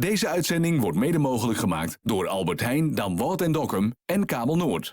Deze uitzending wordt mede mogelijk gemaakt door Albert Heijn, Damwalt en Dokkum en Kabel Noord.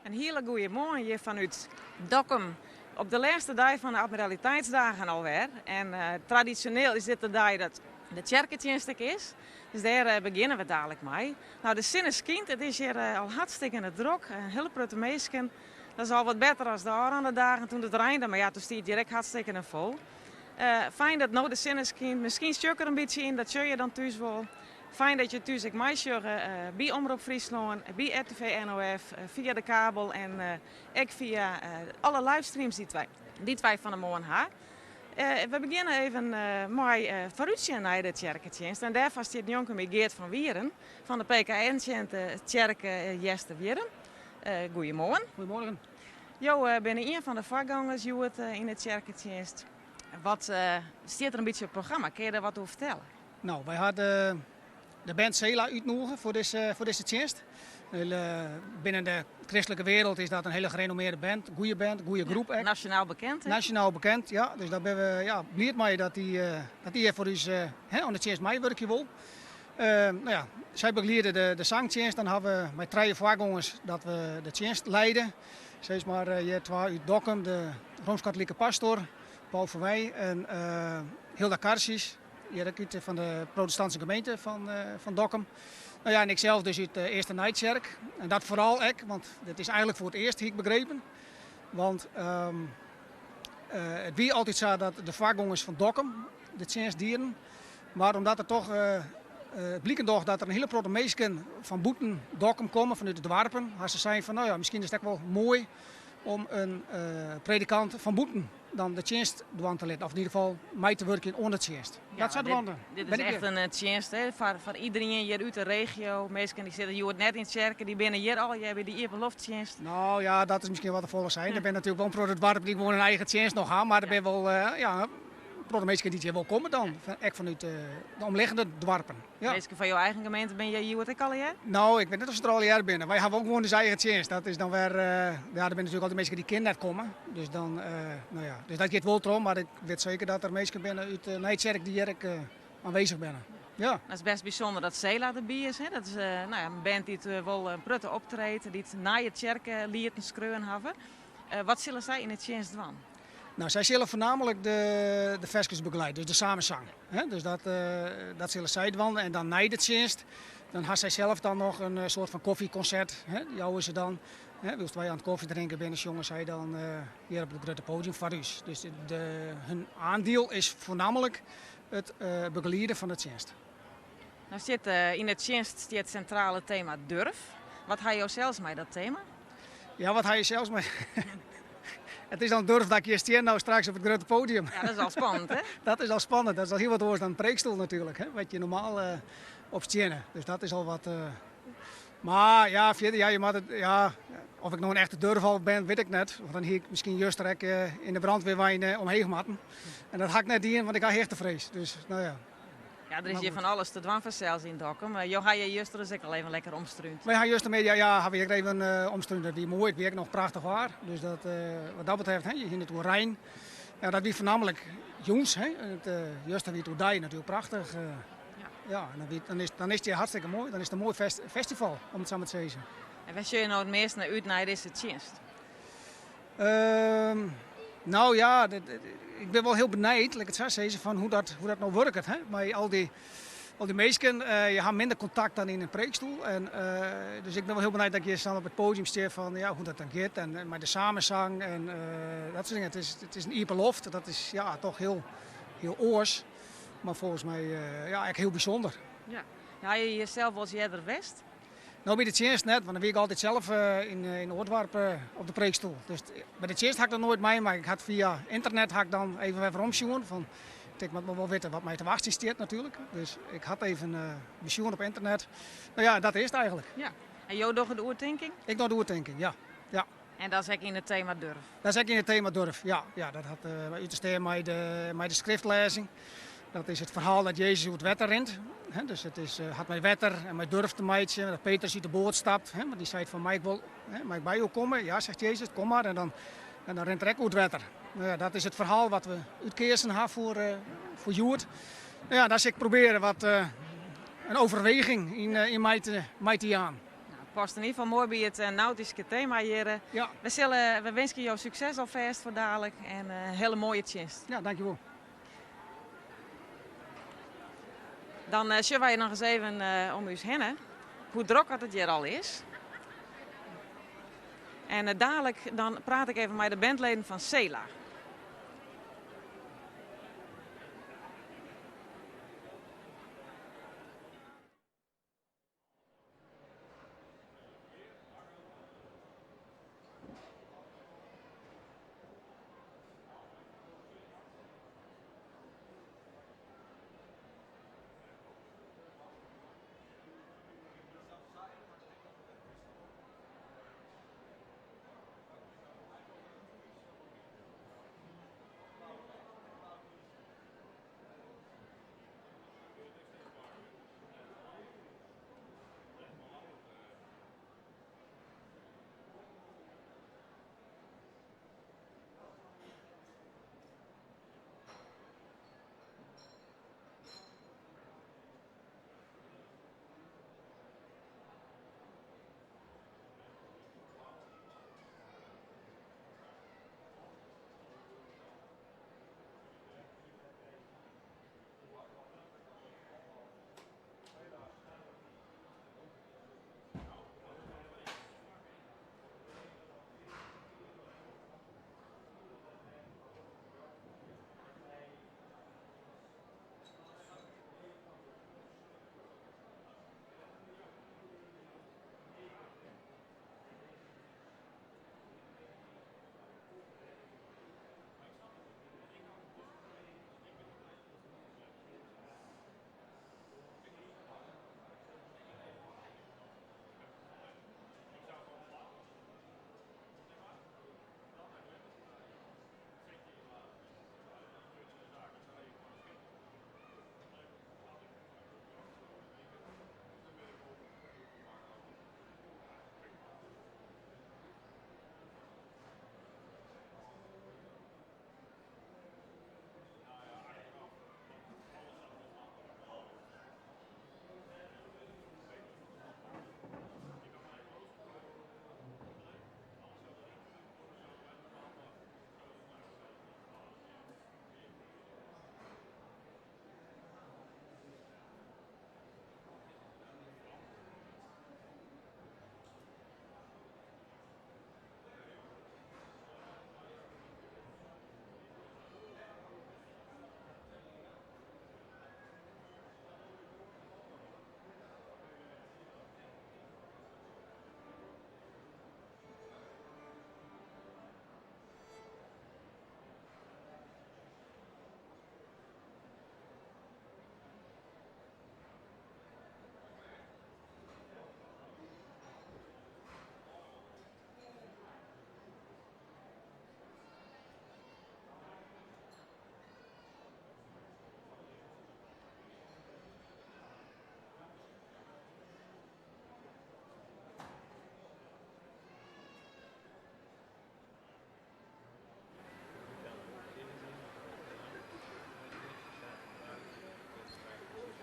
Een hele goede morgen hier vanuit Dokkum. Op de laatste dag van de Admiraliteitsdagen alweer. En traditioneel is dit de dag dat de kerkdienst is. Dus daar beginnen we dadelijk mee. Nou, de zin is kind. Het is hier al hartstikke druk. Een hele prutte meesken. Dat is al wat beter dan de andere dagen toen het regende. Maar ja, toen stiet het direct hartstikke vol. Fijn dat nou de zin is kind. Misschien stuk er een beetje in. Dat zul je dan thuis wel. Fijn dat je thuis meesjuggen bij Omroep Friesland, bij RTV NOF, via de kabel en ook via alle livestreams die wij van de morgen hebben. We beginnen even met vooruitzicht naar de kerkdienst. En daarvoor zit jongen met Geert van Wieren van de PKN Kerk Jester Wieren. Goedemorgen. Goedemorgen. Jo, ben een van de voorgangers in de kerkdienst. Wat staat er een beetje op het programma? Kun je daar wat over vertellen? Nou, wij hadden de band Sela uitnodigen voor deze dienst. Binnen de christelijke wereld is dat een hele gerenommeerde band, goede groep. Ja, nationaal bekend. Hè? Nationaal bekend, ja. Dus daar ben we blij mee dat die voor ons aan de dienst meewerken wil. Zij begeleiden de zangdienst. Dan hebben we met 3 voorgangers dat we de dienst leiden. Zeg maar, je twee uit Dokkum, de Rooms-Katholieke pastor, Paul van Wij en Hilda Karsis. Ja, dat is van de protestantse gemeente van Dokkum. Nou ja, en ikzelf dus uit de Eerste Nijtkerk. En dat vooral ik, want het is eigenlijk voor het eerst, heb ik begrepen. Want het wie altijd zo dat de vakgongers van Dokkum, de dienst dieren. Maar omdat er toch blijkt toch dat er een hele grote meesken van Boeten Dokkum komen, vanuit de dorpen. Als ze zijn van, nou ja, misschien is het ook wel mooi om een predikant van Boeten dan de dienst doen te laten. Of in ieder geval mij te werken in de dienst. Ja, dat zou doen. Dit is echt een dienst voor iedereen hier uit de regio. Mensen die zitten hier net in het kerken, die binnen hier al. Jij hebt die Eberloftdienst. Nou ja, dat is misschien wat te volgen zijn. Er ben natuurlijk wel een product die gewoon een eigen dienst nog gaan. Maar er ben wel mensen die hier wel komen dan. Echt vanuit de omliggende dorpen. Ja. Mensen van jouw eigen gemeente ben jij hier wat ik al jaar? Nou, ik ben net als het er al jaar binnen. Wij hebben ook gewoon de eigen dienst. Dat is dan weer, er zijn natuurlijk altijd mensen die kinderen komen. Dus dan, dus dat gaat wel erom. Maar ik weet zeker dat er mensen binnen uit de Nijtkerk die hier aanwezig zijn. Ja. Dat is best bijzonder dat Sela erbij is. Hè? Dat is een band die het wel prutte optreedt, die het na je kerk lieten schreeuwen hebben. Wat zullen zij in het dienst doen? Nou, zij zullen voornamelijk de versjes begeleiden, dus de samenzang. Dus dat zullen zij doen. En dan na de dienst, dan had zij zelf dan nog een soort van koffieconcert. Die houden ze dan. Wilst wij aan het koffie drinken binnen, jongens, zij dan hier op het grote podium voor ons. Dus hun aandeel is voornamelijk het begeleiden van de dienst. Nou zit in het dienst het centrale thema durf. Wat ga je zelfs met dat thema? Ja, wat ga je zelfs mee? Het is dan durf dat ik hier sta nou straks op het grote podium. Ja, dat is al spannend, hè? Dat is al spannend. Dat is al heel wat anders dan een preekstoel natuurlijk. Hè? Wat je normaal op stenen. Dus dat is al wat. Maar ja, verder, ja, je mag het, ja, of ik nog een echte durfal ben, weet ik net. Want dan hier ik misschien juist in de brandweerwijn omheen matten. En dat ga ik net in, want ik ga hechtevrees. Dus nou ja. Ja, er is hier van alles te doen van zelfs in Dokkum. Maar ga je juist er dus ook al even lekker omstruint. Wij gaan juist ermee, hebben we even omstruint. Die mooi, het werkt nog prachtig waar. Dus dat, wat dat betreft, je ging het door Rijn. Ja, dat wie voornamelijk jongens, juist wie het door Dij natuurlijk prachtig. Ja, en dan is het hier hartstikke mooi. Dan is het een mooi festival, om het zo maar te zeggen. En waar zul je nou het meest naar uit naar deze dienst? Nou ja, ik ben wel heel benijd, laat ik het zo zeggen, van hoe dat nou werkt. Hè? Maar al die mensen, je hebt minder contact dan in een preekstoel. En, dus ik ben wel heel benijd dat je staan op het podium staat van hoe dat dan gaat. En met de samenzang en dat soort dingen. Het is een ieperloft, dat is toch heel oors. Maar volgens mij eigenlijk heel bijzonder. Ja. Ja, je jezelf wel eens eerder west? Nou, bij de dienst net, want dan weet ik altijd zelf in Oortwarp op de preekstoel. Dus bij de dienst had ik dat nooit mee, maar ik had via internet dan even omzien van Ik moet wel weten wat mij te wachten staat natuurlijk. Dus ik had even visioen op internet. Nou ja, dat is het eigenlijk. Ja. En jou doet de oerthinking? Ik doe de oerthinking, ja. Ja. En dat is ook in het thema durf. Dat is ook in het thema durf. Ja, ja dat had uit te staan met de schriftlezing. Dat is het verhaal dat Jezus uit het wetter rent. Dus het is, had met wetter en met durf te meidje. Dat Petrus uit de boot stapt. Maar die zei van mij, ik wil mag ik bij u komen. Ja, zegt Jezus, kom maar. En dan rent er ook uit het wetter. Nou ja, dat is het verhaal wat we uitkeersen hebben voor Joert. Nou ja, dat is ik proberen wat een overweging in mij te aan. Past in ieder geval mooi bij het nautische thema hier. Ja. We wensen jou succes alvast voor dadelijk en een hele mooie tjenst. Ja, dankjewel. Dan zullen wij nog eens even om u heen hoe druk het hier al is. En dadelijk dan praat ik even met de bandleden van Sela.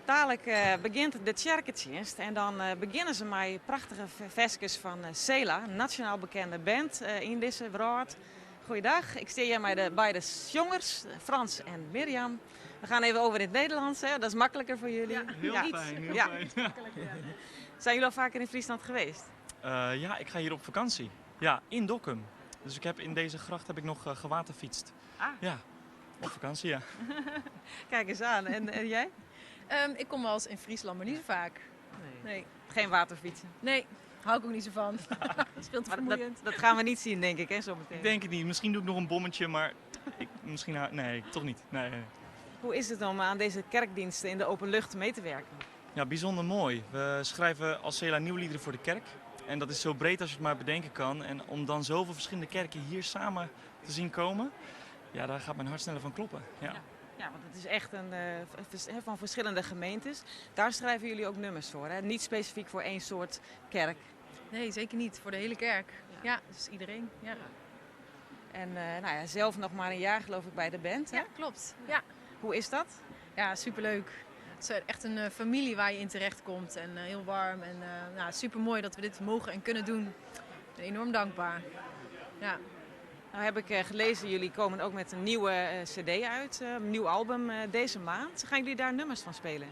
Dadelijk begint de kerkdienst en dan beginnen ze met prachtige versjes van Sela, een nationaal bekende band in deze wereld. Goeiedag, ik sta hier met de beide jongens, Frans en Mirjam. We gaan even over in het Nederlands, hè? Dat is makkelijker voor jullie. Ja, heel fijn. Heel fijn. Zijn jullie al vaker in Friesland geweest? Ja, ik ga hier op vakantie. Ja, in Dokkum. Dus in deze gracht heb ik nog gewaterfietst. Ah. Ja, op vakantie, ja. Kijk eens aan. En jij? Ik kom wel eens in Friesland, maar niet zo vaak. Nee. Geen waterfietsen? Nee, hou ik ook niet zo van. Dat is veel te vermoeiend. Dat gaan we niet zien, denk ik, hè, zometeen. Ik denk het niet. Misschien doe ik nog een bommetje, maar nee, toch niet. Nee. Hoe is het om aan deze kerkdiensten in de open lucht mee te werken? Ja, bijzonder mooi. We schrijven als CELA nieuwliederen voor de kerk. En dat is zo breed als je het maar bedenken kan. En om dan zoveel verschillende kerken hier samen te zien komen, ja, daar gaat mijn hart sneller van kloppen. Ja. Ja, want het is echt van verschillende gemeentes. Daar schrijven jullie ook nummers voor, hè? Niet specifiek voor één soort kerk. Nee, zeker niet. Voor de hele kerk. Ja, dus iedereen. Ja, En nou ja, zelf nog maar een jaar geloof ik bij de band. Hè? ja klopt. Ja. Hoe is dat? Ja, superleuk. Het is echt een familie waar je in terecht komt en heel warm. En nou, supermooi dat we dit mogen en kunnen doen. Enorm dankbaar. Ja. Nou heb ik gelezen, jullie komen ook met een nieuwe cd uit, een nieuw album deze maand. Gaan jullie daar nummers van spelen?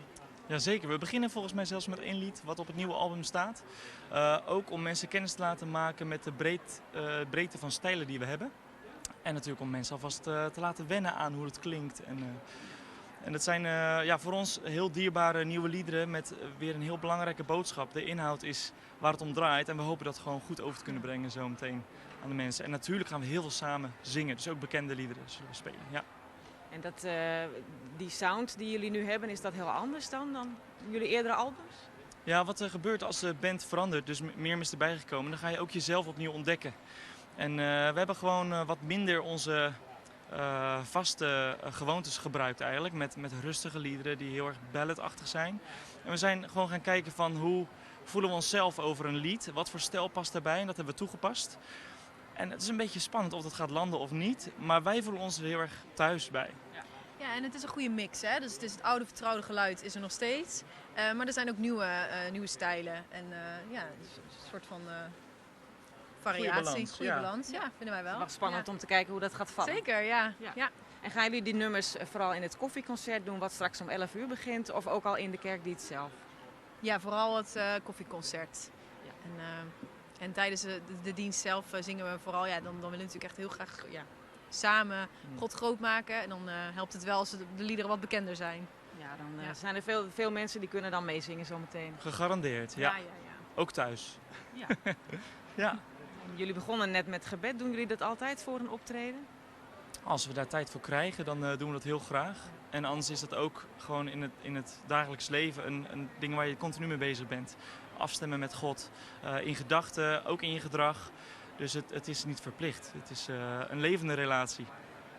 Jazeker, we beginnen volgens mij zelfs met 1 lied wat op het nieuwe album staat. Ook om mensen kennis te laten maken met de breedte van stijlen die we hebben. En natuurlijk om mensen alvast te laten wennen aan hoe het klinkt. En dat zijn ja, voor ons heel dierbare nieuwe liederen met weer een heel belangrijke boodschap. De inhoud is waar het om draait en we hopen dat gewoon goed over te kunnen brengen zo meteen aan de mensen. En natuurlijk gaan we heel veel samen zingen, dus ook bekende liederen zullen we spelen. Ja. En die sound die jullie nu hebben, is dat heel anders dan jullie eerdere albums? Ja, wat er gebeurt als de band verandert, dus meer is erbij gekomen, dan ga je ook jezelf opnieuw ontdekken. En we hebben gewoon wat minder onze vaste gewoontes gebruikt eigenlijk, met rustige liederen die heel erg balladachtig zijn. En we zijn gewoon gaan kijken van hoe voelen we onszelf over een lied, wat voor stijl past daarbij en dat hebben we toegepast. En het is een beetje spannend of dat gaat landen of niet, maar wij voelen ons er heel erg thuis bij. Ja, en het is een goede mix. Hè? Dus het oude vertrouwde geluid is er nog steeds. Maar er zijn ook nieuwe stijlen. En ja, dus een soort van variatie. Goede balans. Ja, vinden wij wel. Het is spannend om te kijken hoe dat gaat vallen. Zeker, ja. Ja. En gaan jullie die nummers vooral in het koffieconcert doen, wat straks om 11 uur begint, of ook al in de kerkdienst zelf? Ja, vooral het koffieconcert. Ja. En tijdens de dienst zelf zingen we vooral, ja, dan willen we natuurlijk echt heel graag samen God groot maken. En dan helpt het wel als de liederen wat bekender zijn. Ja, dan zijn er veel mensen die kunnen dan meezingen zometeen. Gegarandeerd, ja. Ja. Ook thuis. Ja. Ja. Jullie begonnen net met gebed. Doen jullie dat altijd voor een optreden? Als we daar tijd voor krijgen, dan doen we dat heel graag. En anders is dat ook gewoon in het dagelijks leven een ding waar je continu mee bezig bent. Afstemmen met God, in gedachten, ook in je gedrag. Dus het is niet verplicht. Het is een levende relatie.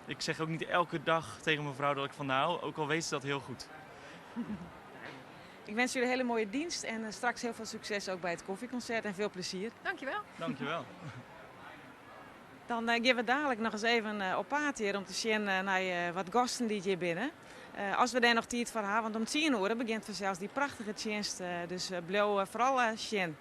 Ik zeg ook niet elke dag tegen mijn vrouw dat ik van haar hou, ook al weet ze dat heel goed. Ik wens jullie een hele mooie dienst en straks heel veel succes ook bij het koffieconcert en veel plezier. Dankjewel. Dankjewel. Dan gaan we dadelijk nog eens even op pad hier om te zien naar wat gasten die hier binnen. Als we daar nog tijd voor hebben, want om 10 uur begint vanzelfs die prachtige dienst. Dus blijf vooral zien.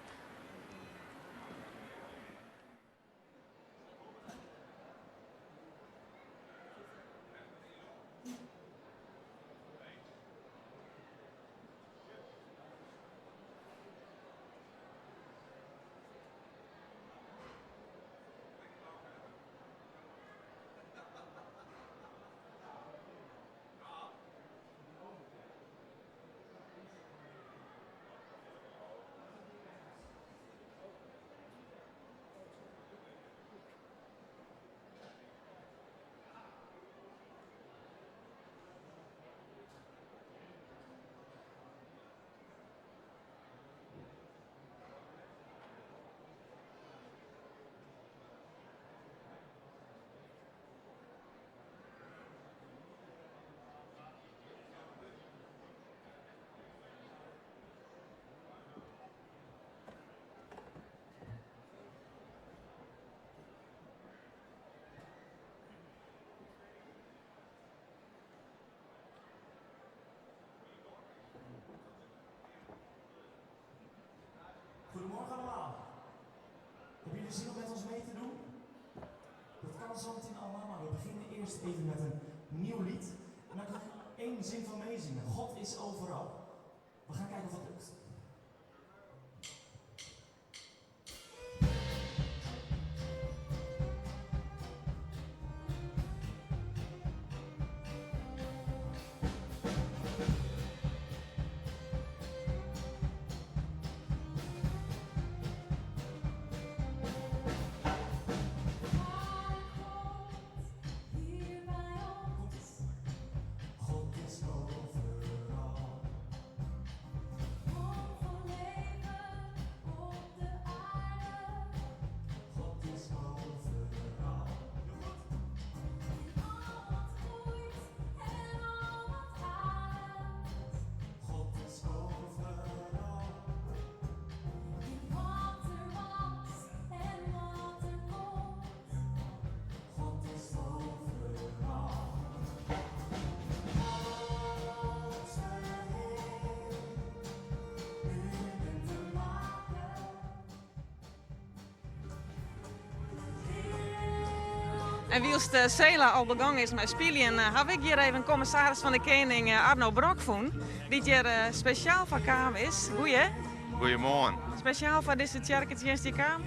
Goedemorgen allemaal. Hebben jullie zin om met ons mee te doen? Dat kan zo meteen allemaal, maar we beginnen eerst even met een nieuw lied. En dan kan ik 1 zin van meezingen. God is overal. We gaan kijken of dat lukt. God is En wielst Sela al begonnen is met spelen, heb ik hier even commissaris van de Koning Arno Brok gevonden. Die hier speciaal voor kwam is. Goeie hè? Goedemorgen. Speciaal voor deze tjerketjes die kwam.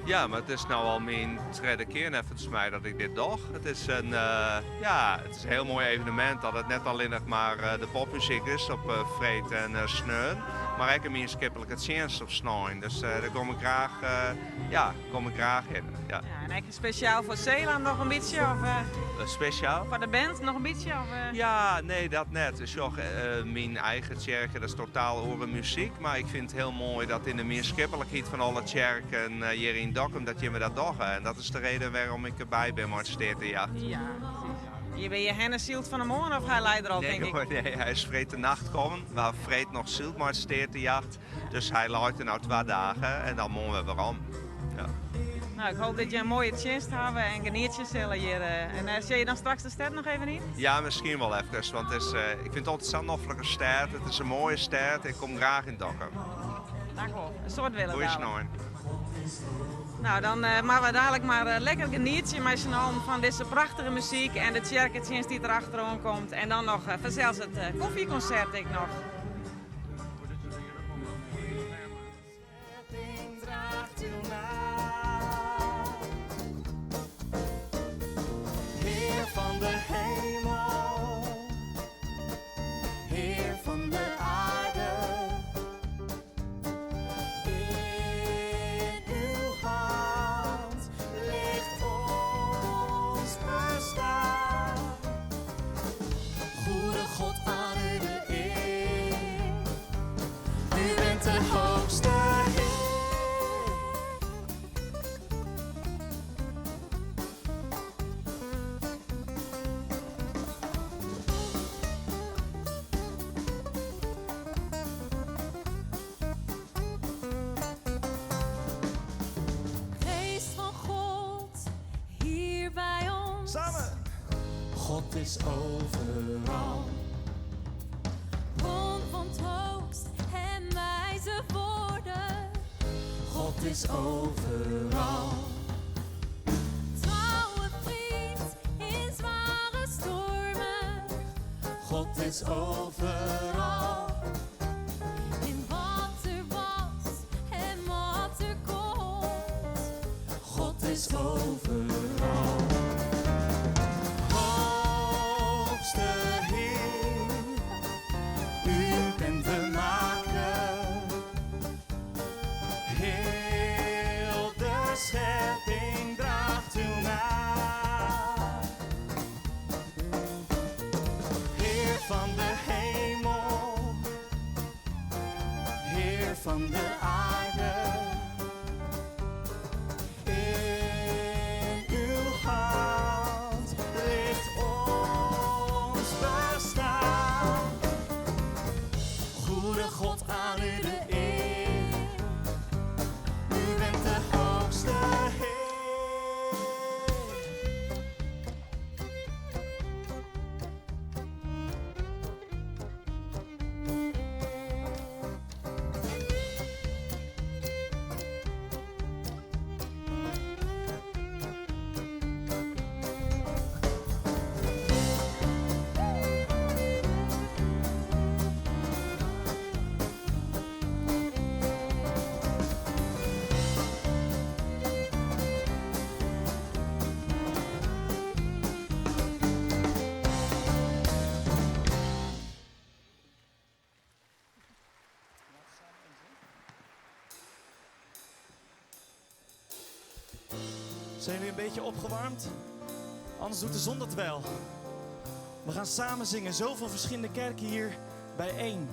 Ja, maar het is nou al mijn tweede keer volgens mij dat ik dit doe. Het is een heel mooi evenement dat het net alleen nog maar de popmuziek is op Vreed en Sneun. Maar ik heb mijn skippelijke chance op Sneun. Dus daar kom ik graag in. Ja. Ja, en eigenlijk speciaal voor Sela nog een beetje? Of Speciaal? voor de band nog een beetje? Of, Ja, nee, dat net. Dus mijn eigen tjerken, dat is totaal over muziek. Maar ik vind het heel mooi dat in de meerschappelijkheid van alle tjerken hier in Dokkum, dat je me dat doet. En dat is de reden waarom ik erbij ben met het Steertejacht. Ja, precies. Je ben je Hennezielt van de morgen of hij leidt er al, denk ik? Hoor, nee, hij is vreed de nacht komen. Waar vreed nog zielt met het Steertejacht. Dus hij leidt er nou 2 dagen en dan moeten we weer om. Ja. Nou, ik hoop dat je een mooie chance hebt en genietjes zullen hier. En zie je dan straks de stad nog even in? Ja, misschien wel even. Want het is, ik vind het altijd zo'n noffelijke stad. Het is een mooie stad. Ik kom graag in Dokkum. Dank wel. Een soort willen. Goeie snoen. Nou, dan maar we dadelijk maar lekker genieten met z'n allen van deze prachtige muziek en de tjerketjes die erachteraan komt. En dan nog vanzelfs het koffieconcert ik nog. Heer van de hemel, Heer van de aarde, in uw hand ligt ons bestaan. Goede God, aan u de eer, u bent de hoogste Heer. Geest van God, hier bij ons. Samen! God is overal. Bron van troost en wijze woorden. God is overal. Trouwe vriend in zware stormen. God is overal. In wat er was en wat er komt. God is overal. Hoogste Heer, u bent de maker. Heel de schepping draagt uw naam. Heer van de hemel, Heer van de aarde. In uw hand ligt ons bestaan. Goede God, aan u de eer. U bent de hoogste Heer. Zijn jullie een beetje opgewarmd? Anders doet de zon dat wel. We gaan samen zingen. Zoveel verschillende kerken hier bijeen.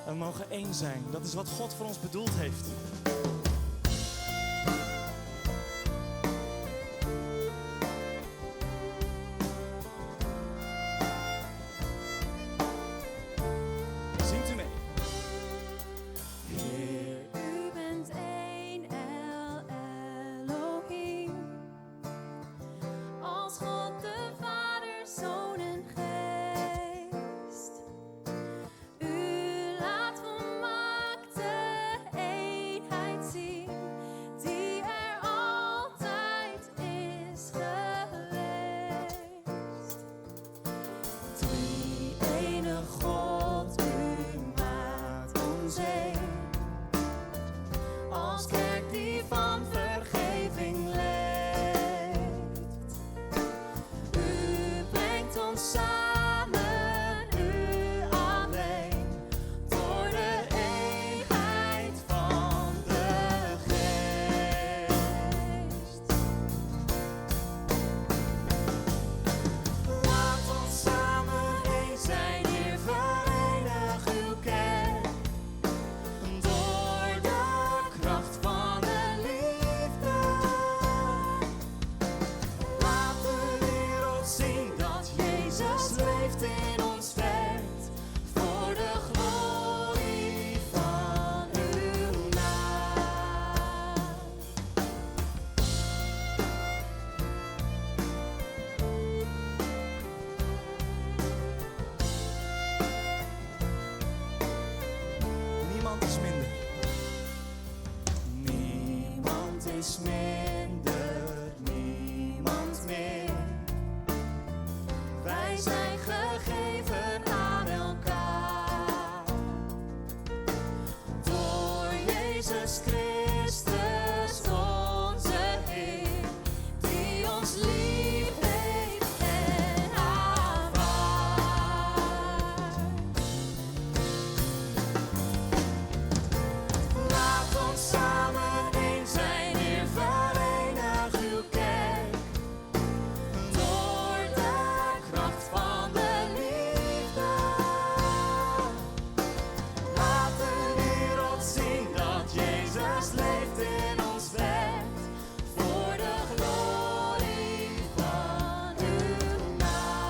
En we mogen één zijn. Dat is wat God voor ons bedoeld heeft. Zingt u mee. U bent één El Elohim. Als God de Vader, Zoon en Geest. U laat volmaakte eenheid zien, die er altijd is geweest. ons samen, u alleen, door de eenheid van de Geest. Laat ons samen één zijn, Heer, verenig uw kerk, door de kracht van de liefde. Laat de wereld zien dat Jezus leeft in ons werkt, voor de glorie van uw naam. Niemand is minder. Niemand is minder, niemand meer. Wij zijn gegeven aan elkaar. Door Jezus Christus, onze Heer, die ons lief heeft en aanvaardt. Laat ons samen één zijn, Heer, verenig uw kerk, door de kracht van de liefde. Laat de wereld zien dat Jezus leeft in ons werkt, voor de glorie van uw naam.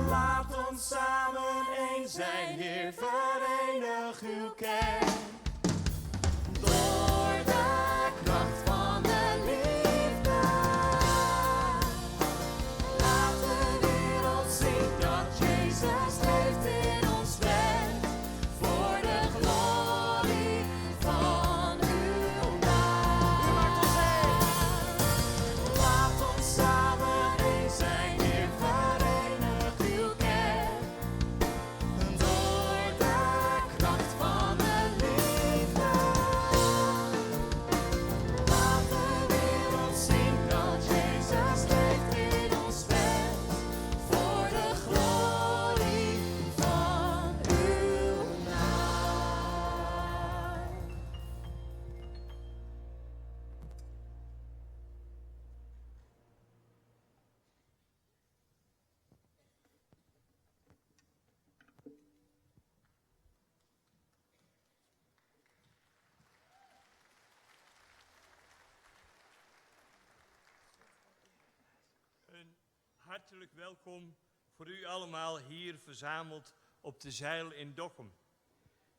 Laat ons samen één zijn, Heer, verenig uw kerk, door de kracht van de liefde. Laat de wereld zien dat Jezus leeft in ons werkt, voor de glorie van uw naam. U maakt ons één. Laat ons samen één zijn, Heer, verenig uw kerk, door de kracht van de liefde. Laat de wereld zien dat Jezus leeft in ons werkt, voor de glorie van uw naam. Een hartelijk welkom voor u allemaal hier verzameld op de Zeil in Dokkum.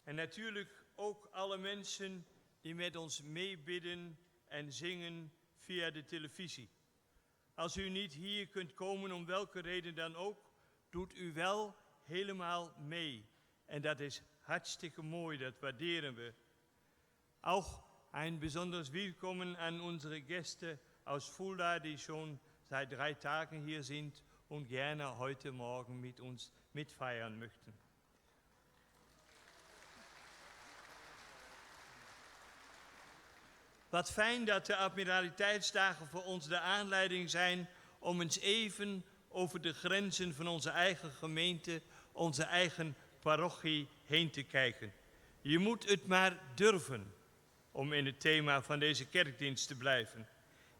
En natuurlijk ook alle mensen die met ons meebidden en zingen via de televisie. Als u niet hier kunt komen, om welke reden dan ook, doet u wel helemaal mee. En dat is hartstikke mooi, dat waarderen we. Auch ein besonderes Willkommen an unsere Gäste aus Fulda, die schon seit 3 Tagen hier sind und gerne heute Morgen mit uns mitfeiern möchten. Wat fijn dat de Admiraliteitsdagen voor ons de aanleiding zijn om eens even over de grenzen van onze eigen gemeente, onze eigen parochie heen te kijken. Je moet het maar durven, om in het thema van deze kerkdienst te blijven.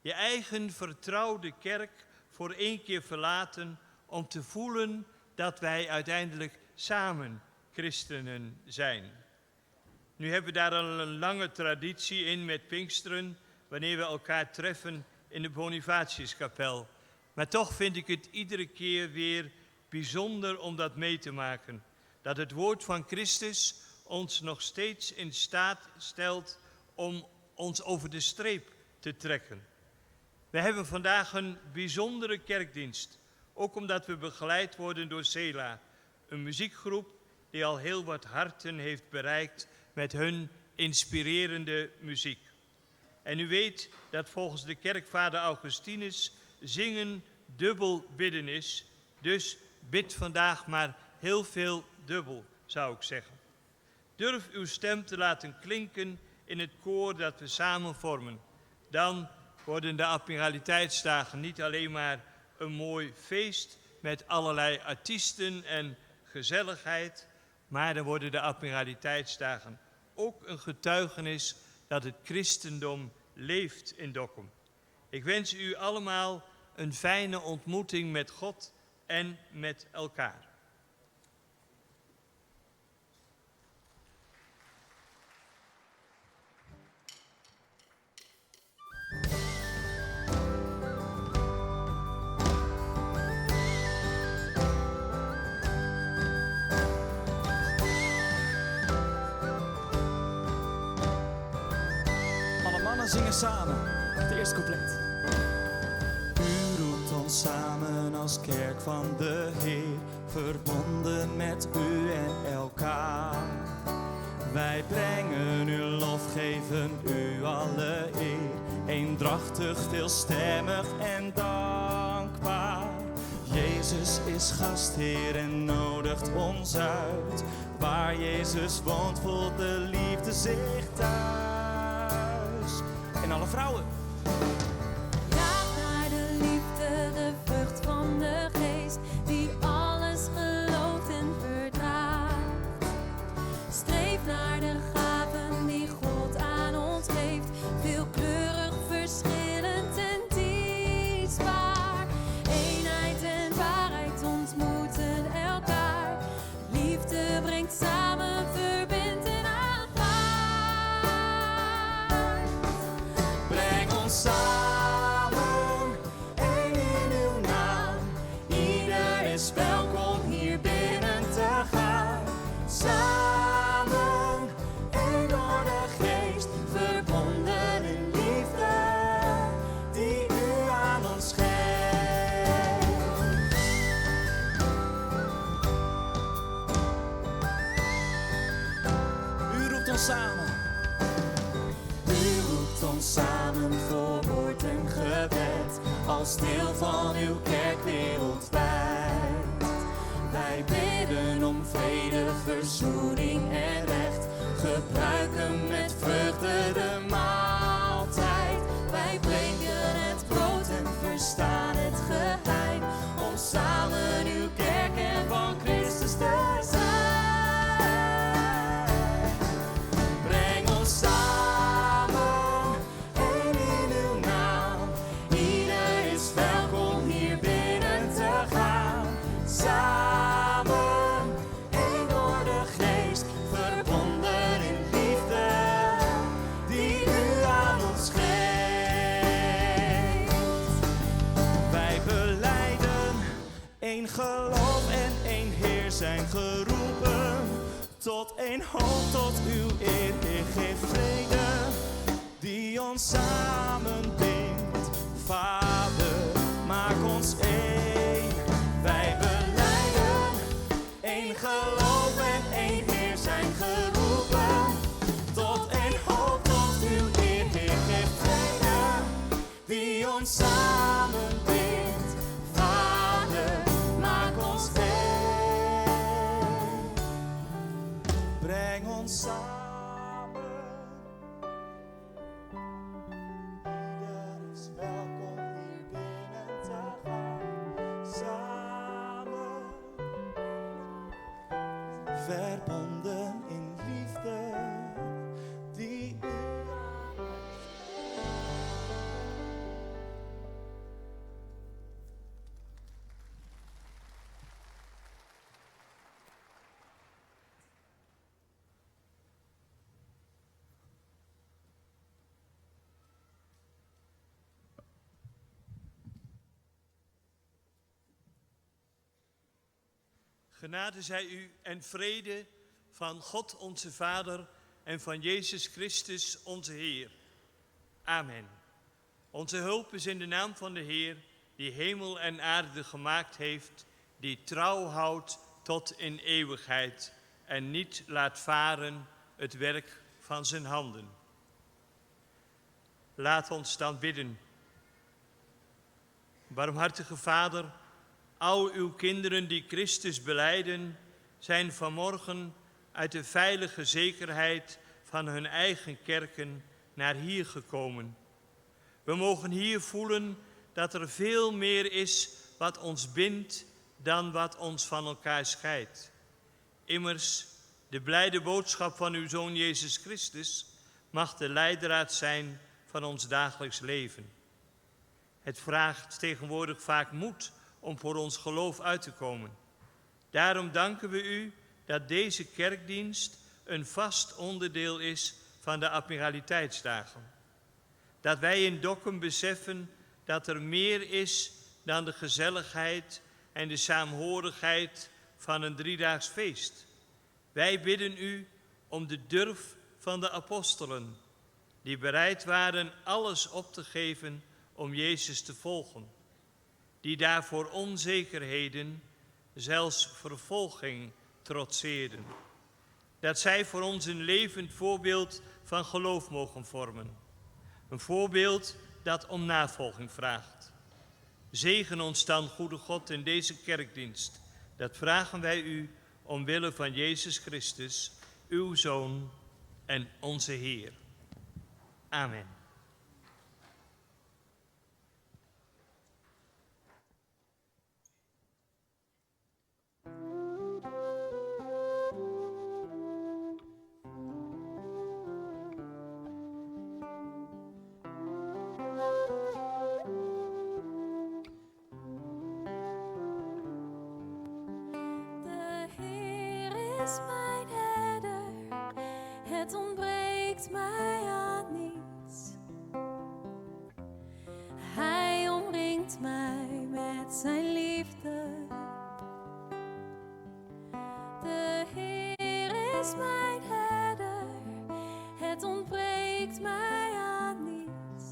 Je eigen vertrouwde kerk voor 1 keer verlaten om te voelen dat wij uiteindelijk samen christenen zijn. Nu hebben we daar al een lange traditie in met Pinksteren, wanneer we elkaar treffen in de Bonifatiuskapel. Maar toch vind ik het iedere keer weer bijzonder om dat mee te maken. Dat het woord van Christus ons nog steeds in staat stelt om ons over de streep te trekken. We hebben vandaag een bijzondere kerkdienst, ook omdat we begeleid worden door Sela. Een muziekgroep die al heel wat harten heeft bereikt met hun inspirerende muziek. En u weet dat volgens de kerkvader Augustinus zingen dubbel bidden is. Dus bid vandaag maar heel veel dubbel, zou ik zeggen. Durf uw stem te laten klinken in het koor dat we samen vormen. Dan worden de Admiraliteitsdagen niet alleen maar een mooi feest met allerlei artiesten en gezelligheid, maar dan worden de Admiraliteitsdagen ook een getuigenis dat het christendom leeft in Dokkum. Ik wens u allemaal een fijne ontmoeting met God en met elkaar. Alle mannen zingen samen, het eerste couplet. U roept ons samen als kerk van de Heer, verbonden met u en elkaar. Wij brengen u lof, geven u alle eer, eendrachtig, veelstemmig en dankbaar. Jezus is gastheer en nodigt ons uit. Waar Jezus woont, voelt de liefde zich thuis. En alle vrouwen. Jaag naar de liefde, de vrucht van de geest, die alles gelooft en verdraagt. Streef naar de gaven die God aan ons geeft, veelkleurig, verschillend en dienstbaar. Eenheid en waarheid ontmoeten elkaar. Liefde brengt samen, verbindt en aanvaardt. Breng ons samen, één in uw naam. Ieder is welkom hier binnen te gaan. Samen, één door de geest, verbonden in liefde, die u aan ons geeft. U roept ons samen. U roept ons samen voor woord en gebed, als deel van uw kerk wereldwijd. Wij bidden om vrede, verzoening en recht, gebruiken met vreugde de maaltijd. Wij breken het brood en verstaan het geheim, om samen uw kerk en van Christus te zijn. Breng ons samen, één in uw naam. Ieder is welkom hier binnen te gaan. Samen, één door de geest, verbonden in liefde, die u aan ons geeft. Wij belijden één geloof en één Heer zijn geroepen. Tot één hoop, tot uw eer, Heer, geef vrede, die ons samen bindt. Vader, maak ons één. Wij belijden één geloof en één Heer zijn geroepen. Tot één hoop, tot uw eer, Heer, geef vrede, die ons samen bindt. Vader, maak ons één. Breng ons samen. Ieder is welkom hier binnen te gaan. Samen. Verbonden in liefde, die u Genade zij u en vrede van God onze Vader en van Jezus Christus onze Heer. Amen. Onze hulp is in de naam van de Heer, die hemel en aarde gemaakt heeft, die trouw houdt tot in eeuwigheid en niet laat varen het werk van zijn handen. Laat ons dan bidden. Barmhartige Vader, al uw kinderen die Christus belijden, zijn vanmorgen uit de veilige zekerheid van hun eigen kerken naar hier gekomen. We mogen hier voelen dat er veel meer is wat ons bindt dan wat ons van elkaar scheidt. Immers, de blijde boodschap van uw Zoon Jezus Christus mag de leidraad zijn van ons dagelijks leven. Het vraagt tegenwoordig vaak moed om voor ons geloof uit te komen. Daarom danken we u dat deze kerkdienst een vast onderdeel is van de Admiraliteitsdagen. Dat wij in Dokkum beseffen dat er meer is dan de gezelligheid en de saamhorigheid van een driedaags feest. Wij bidden u om de durf van de apostelen, die bereid waren alles op te geven om Jezus te volgen. Die daarvoor onzekerheden, zelfs vervolging, trotseerden. Dat zij voor ons een levend voorbeeld van geloof mogen vormen. Een voorbeeld dat om navolging vraagt. Zegen ons dan, goede God, in deze kerkdienst. Dat vragen wij u omwille van Jezus Christus, uw Zoon en onze Heer. Amen. De Heer is mijn herder, het ontbreekt mij aan niets. Hij omringt mij met zijn liefde. De Heer is mijn herder, het ontbreekt mij aan niets.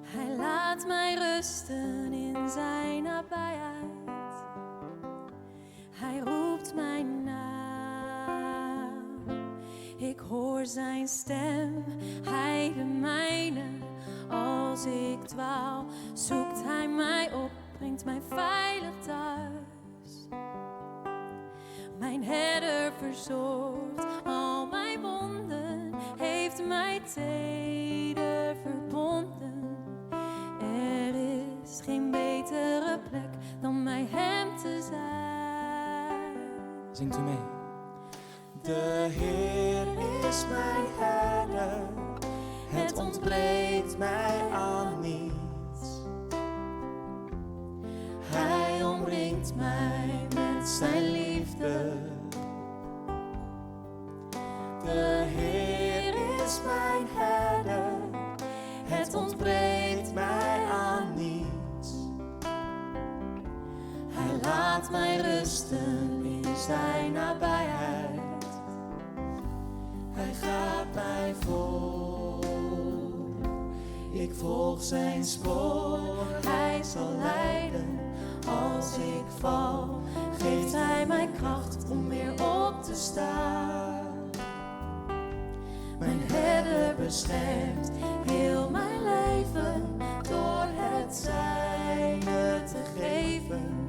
Hij laat mij rusten in zijn nabijheid. Hij roept mijn naam. Ik hoor zijn stem, hij de mijne. Als ik dwaal, zoekt hij mij op, brengt mij veilig thuis. Mijn herder verzorgt al mijn wonden, heeft mij teder verbonden. Er is geen betere plek dan bij hem te zijn. Zingt u mee. De Heer is mijn herder, het ontbreekt mij aan niets. Hij omringt mij met zijn liefde. De Heer is mijn herder, het ontbreekt mij aan niets. Hij laat mij rusten in zijn nabijheid. Hij gaat mij voor, ik volg zijn spoor. Hij zal leiden als ik val, geeft hij mij kracht om weer op te staan. Mijn herder beschermt heel mijn leven door het zijne te geven.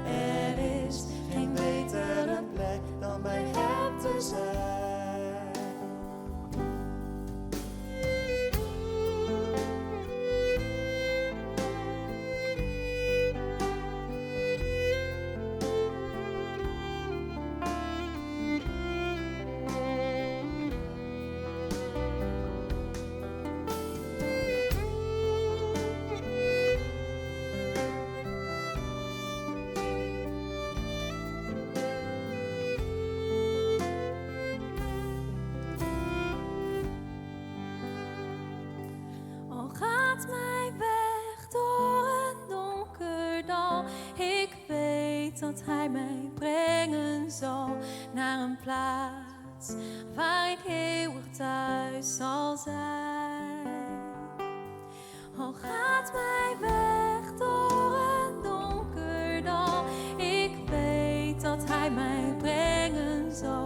Er is geen betere plek dan bij hem te zijn. Al gaat mijn weg door een donker dal, ik weet dat hij mij brengen zal naar een plaats waar ik eeuwig thuis zal zijn. Al gaat mijn weg door een donker dal, ik hij mij brengen zal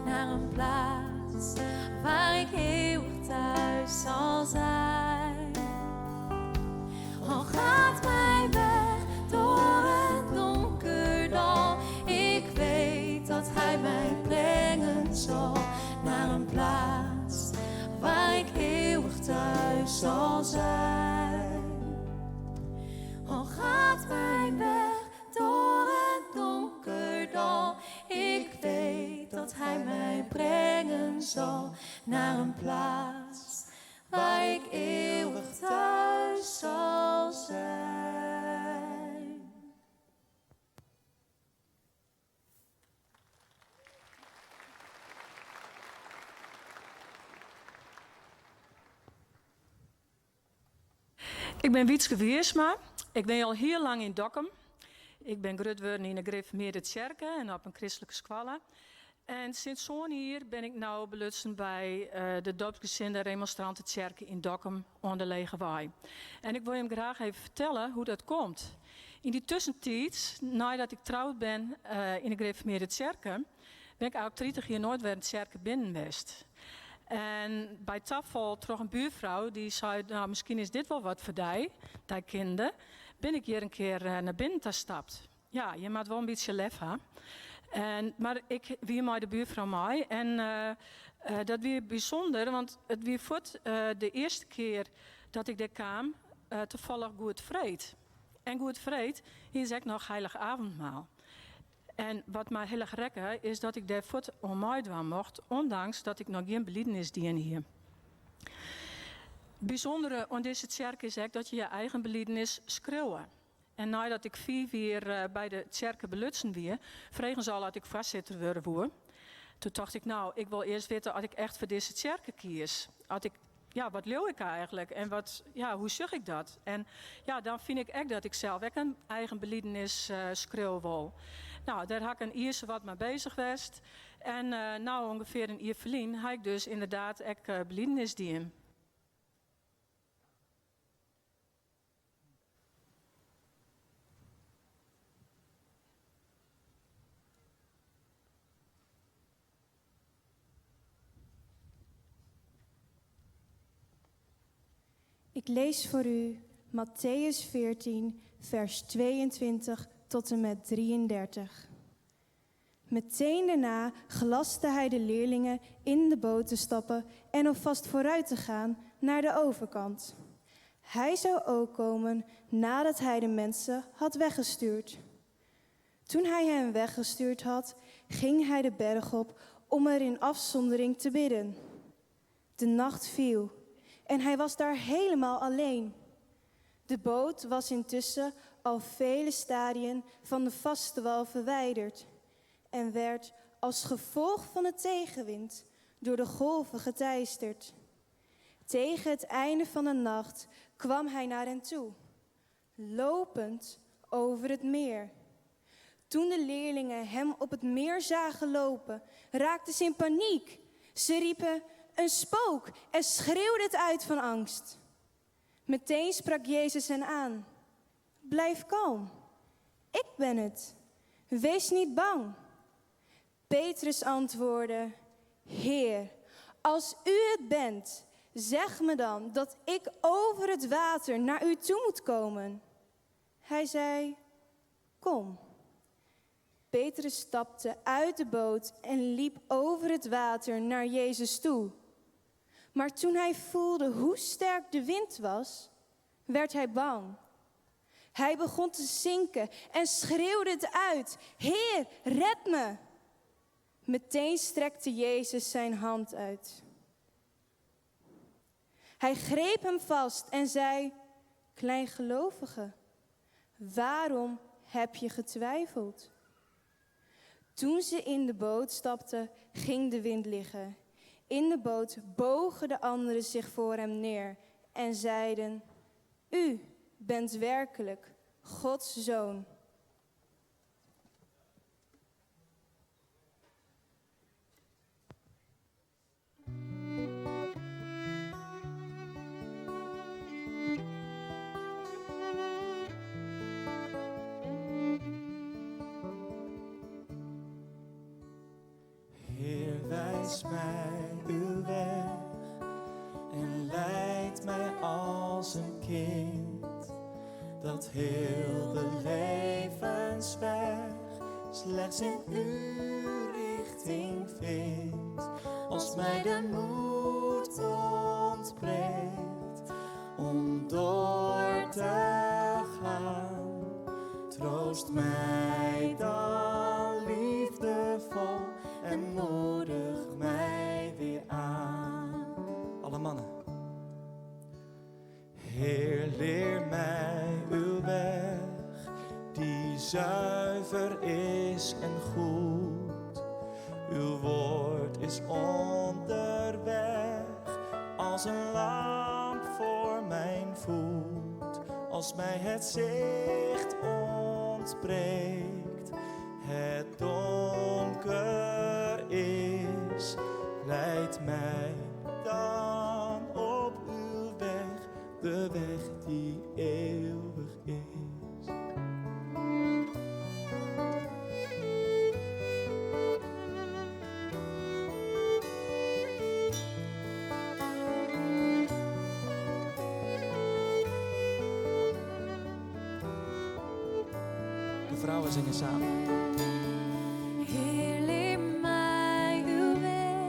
naar een plaats waar ik eeuwig thuis zal zijn. Al gaat mijn weg door het donker dal, ik weet dat hij mij brengen zal naar een plaats waar ik eeuwig thuis zal zijn. Al gaat mijn weg door het donker dal, ik weet dat hij mij brengen zal naar een plaats waar ik eeuwig thuis zal zijn. Ik ben Wietske Wiersma. Ik ben al heel lang in Dokkum. Ik ben groot geworden in een gereformeerde kerk en op een christelijke school. En sinds zo'n jaar ben ik nou belutsen bij de dorpsgezinde remonstrantenkerk in Dokkum aan de Lege Waai. En ik wil hem graag even vertellen hoe dat komt. In die tussentijd, nadat ik trouwd ben in de gereformeerde kerk, ben ik eigenlijk 30 jaar nooit weer in de kerk binnen geweest. En bij tafel trok een buurvrouw die zei, nou misschien is dit wel wat voor die kinderen. Ben ik hier een keer naar binnen gestapt. Ja, je moet wel een beetje lef hebben. Maar ik wie mij de buurvrouw mij. En dat weer bijzonder, want het weer voort de eerste keer dat ik daar kwam, toevallig Goed Vreed. En Goed Vreed is ook nog heilig avondmaal. En wat mij heel erg rekken is dat ik daar voort om mij doen mocht, ondanks dat ik nog geen beliedenis dien hier. Bijzondere aan deze kerk is ook dat je je eigen beliedenis schreeuwen. En nadat ik 4 jaar bij de kerk belutsen weer, vregen ze al dat ik vastzitter worden woer. Toen dacht ik, nou, ik wil eerst weten als ik echt voor deze kerk kies. Wat leeuw ik eigenlijk en hoe zeg ik dat? En ja, dan vind ik echt dat ik zelf ook een eigen beliedenis schreeuw wil. Nou, daar had ik een Ierse wat mee bezig geweest. En nou ongeveer een jaar verlien, had ik dus inderdaad ook beliedenis dien. Ik lees voor u Mattheüs 14, vers 22 tot en met 33. Meteen daarna gelastte hij de leerlingen in de boot te stappen en alvast vooruit te gaan naar de overkant. Hij zou ook komen nadat hij de mensen had weggestuurd. Toen hij hen weggestuurd had, ging hij de berg op om er in afzondering te bidden. De nacht viel en hij was daar helemaal alleen. De boot was intussen al vele stadien van de vaste wal verwijderd en werd als gevolg van de tegenwind door de golven geteisterd. Tegen het einde van de nacht kwam hij naar hen toe, lopend over het meer. Toen de leerlingen hem op het meer zagen lopen, raakten ze in paniek. Ze riepen, een spook, en schreeuwden het uit van angst. Meteen sprak Jezus hen aan. Blijf kalm, ik ben het. Wees niet bang. Petrus antwoordde, Heer, als u het bent, zeg me dan dat ik over het water naar u toe moet komen. Hij zei, kom. Petrus stapte uit de boot en liep over het water naar Jezus toe. Maar toen hij voelde hoe sterk de wind was, werd hij bang. Hij begon te zinken en schreeuwde het uit, Heer, red me! Meteen strekte Jezus zijn hand uit. Hij greep hem vast en zei, kleingelovige, waarom heb je getwijfeld? Toen ze in de boot stapten, ging de wind liggen. In de boot bogen de anderen zich voor hem neer en zeiden, u bent werkelijk Gods zoon. wijs mij uw weg en leid mij als een kind dat heel de levensweg slechts in uw richting vindt. Als mij de moed ontbreekt om door te gaan, troost mij dan liefdevol en moedig mij weer aan. Alle mannen. Heer, leer mij uw weg, die zuiver is en goed. Uw woord is onderweg, als een lamp voor mijn voet. Als mij het zicht ontbreekt, het donker is, leid mij dan op uw weg, de weg die eeuwig is. De vrouwen zingen samen. Heer, leer mij uw weg,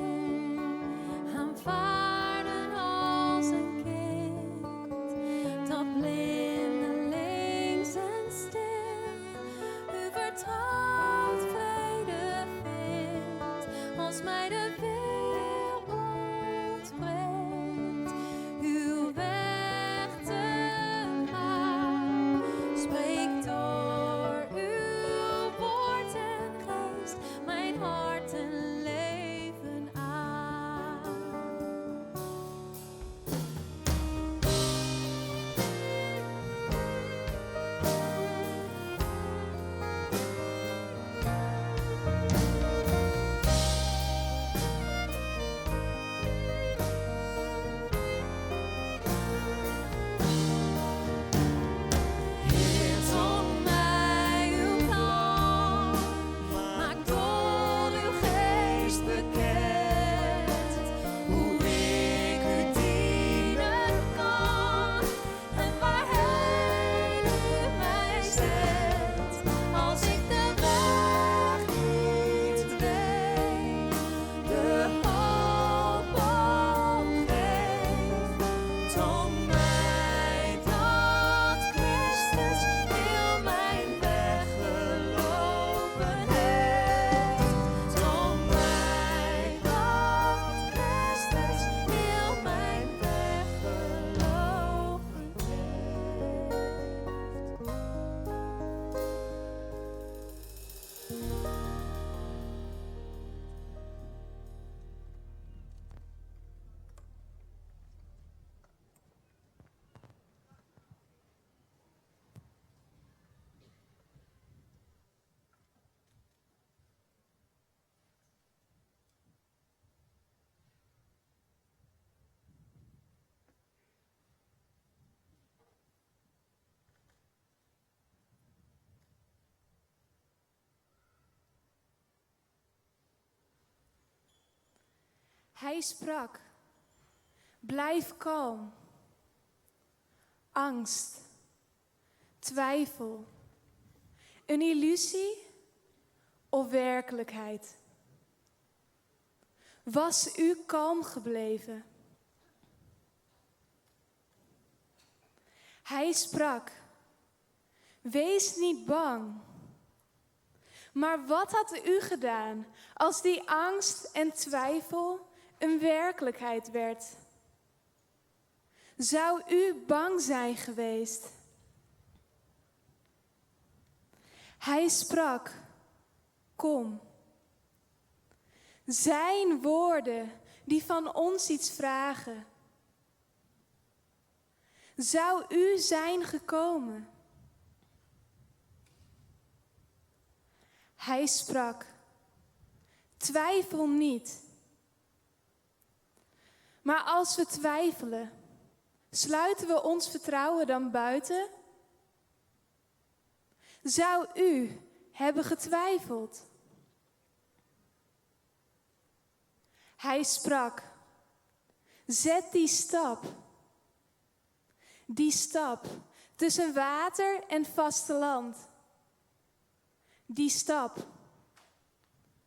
aanvaarden als een kind, dat blindelings en stil u vertrouwd vrede vindt. Als mij de wil ontbreekt, uw weg te gaan, spreek door uw woord en geest mijn hart een leven aan. Heer, toon mij uw plan, maak door uw geest bekend hoe ik u dienen kan en waarheen u mij zet. Als ik de weg niet weet, de hoop opgeef, toon mij dat Christus heel mijn weg gelopen heeft. Toon mij dat Christus heel mijn weg gelopen Hij sprak, blijf kalm. Angst, twijfel, een illusie of werkelijkheid? Was u kalm gebleven? Hij sprak, wees niet bang. Maar wat had u gedaan als die angst en twijfel een werkelijkheid werd? Zou u bang zijn geweest? Hij sprak, kom. Zijn woorden die van ons iets vragen. Zou u zijn gekomen? Hij sprak, twijfel niet. Maar als we twijfelen, sluiten we ons vertrouwen dan buiten? Zou u hebben getwijfeld? Hij sprak, zet die stap tussen water en vasteland. Die stap,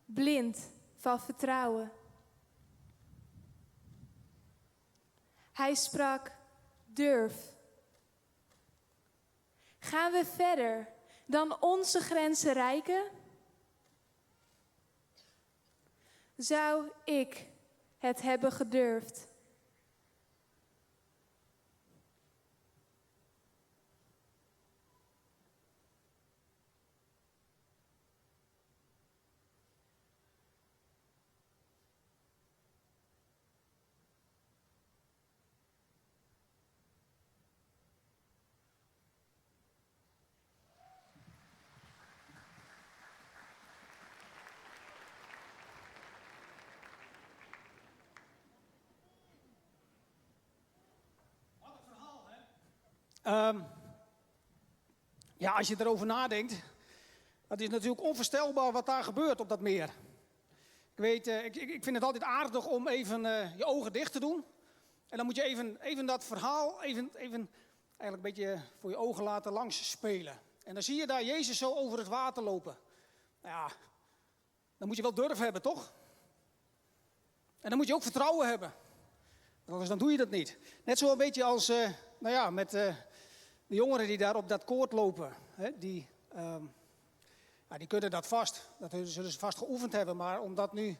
blind van vertrouwen. Hij sprak, durf. Gaan we verder dan onze grenzen reiken? Zou ik het hebben gedurfd? Ja, als je erover nadenkt, het is natuurlijk onvoorstelbaar wat daar gebeurt op dat meer. Ik weet, ik vind het altijd aardig om even je ogen dicht te doen. En dan moet je even dat verhaal eigenlijk een beetje voor je ogen laten langs spelen. En dan zie je daar Jezus zo over het water lopen. Nou ja, dan moet je wel durf hebben, toch? En dan moet je ook vertrouwen hebben. Want anders dan doe je dat niet. Net zo een beetje als met de jongeren die daar op dat koord lopen. Hè, die kunnen dat vast. Dat zullen ze vast geoefend hebben. Maar om dat nu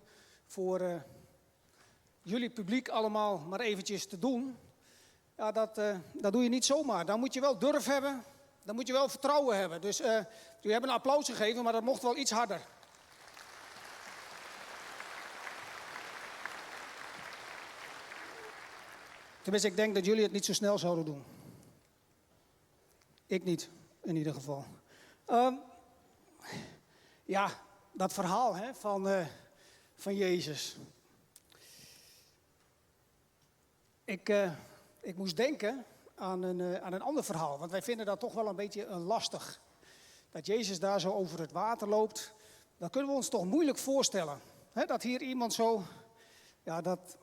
voor jullie publiek allemaal maar eventjes te doen. Ja, dat doe je niet zomaar. Dan moet je wel durf hebben. Dan moet je wel vertrouwen hebben. Dus jullie hebben een applaus gegeven, maar dat mocht wel iets harder. Tenminste, ik denk dat jullie het niet zo snel zouden doen. Ik niet, in ieder geval. Dat verhaal van Jezus. Ik moest denken aan een ander verhaal. Want wij vinden dat toch wel een beetje lastig. Dat Jezus daar zo over het water loopt. Dat kunnen we ons toch moeilijk voorstellen. Dat hier iemand zo... Ja, dat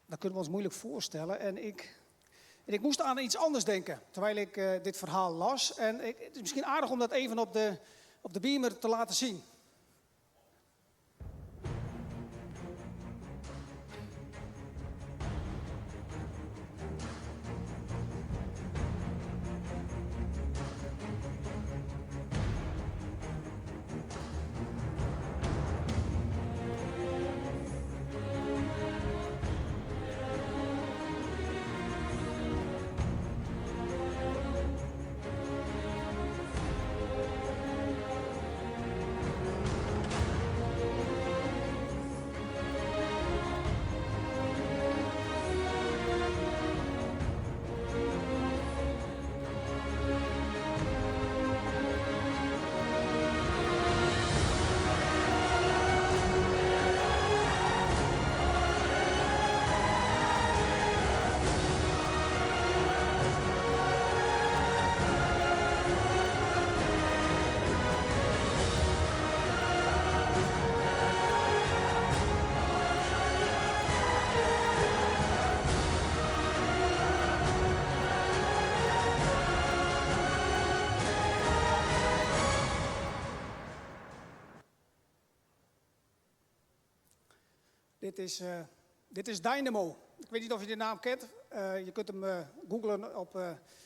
kunnen we ons moeilijk voorstellen. En ik moest aan iets anders denken, terwijl ik dit verhaal las. En het is misschien aardig om dat even op de beamer te laten zien. Dit is Dynamo. Ik weet niet of je de naam kent. Je kunt hem googlen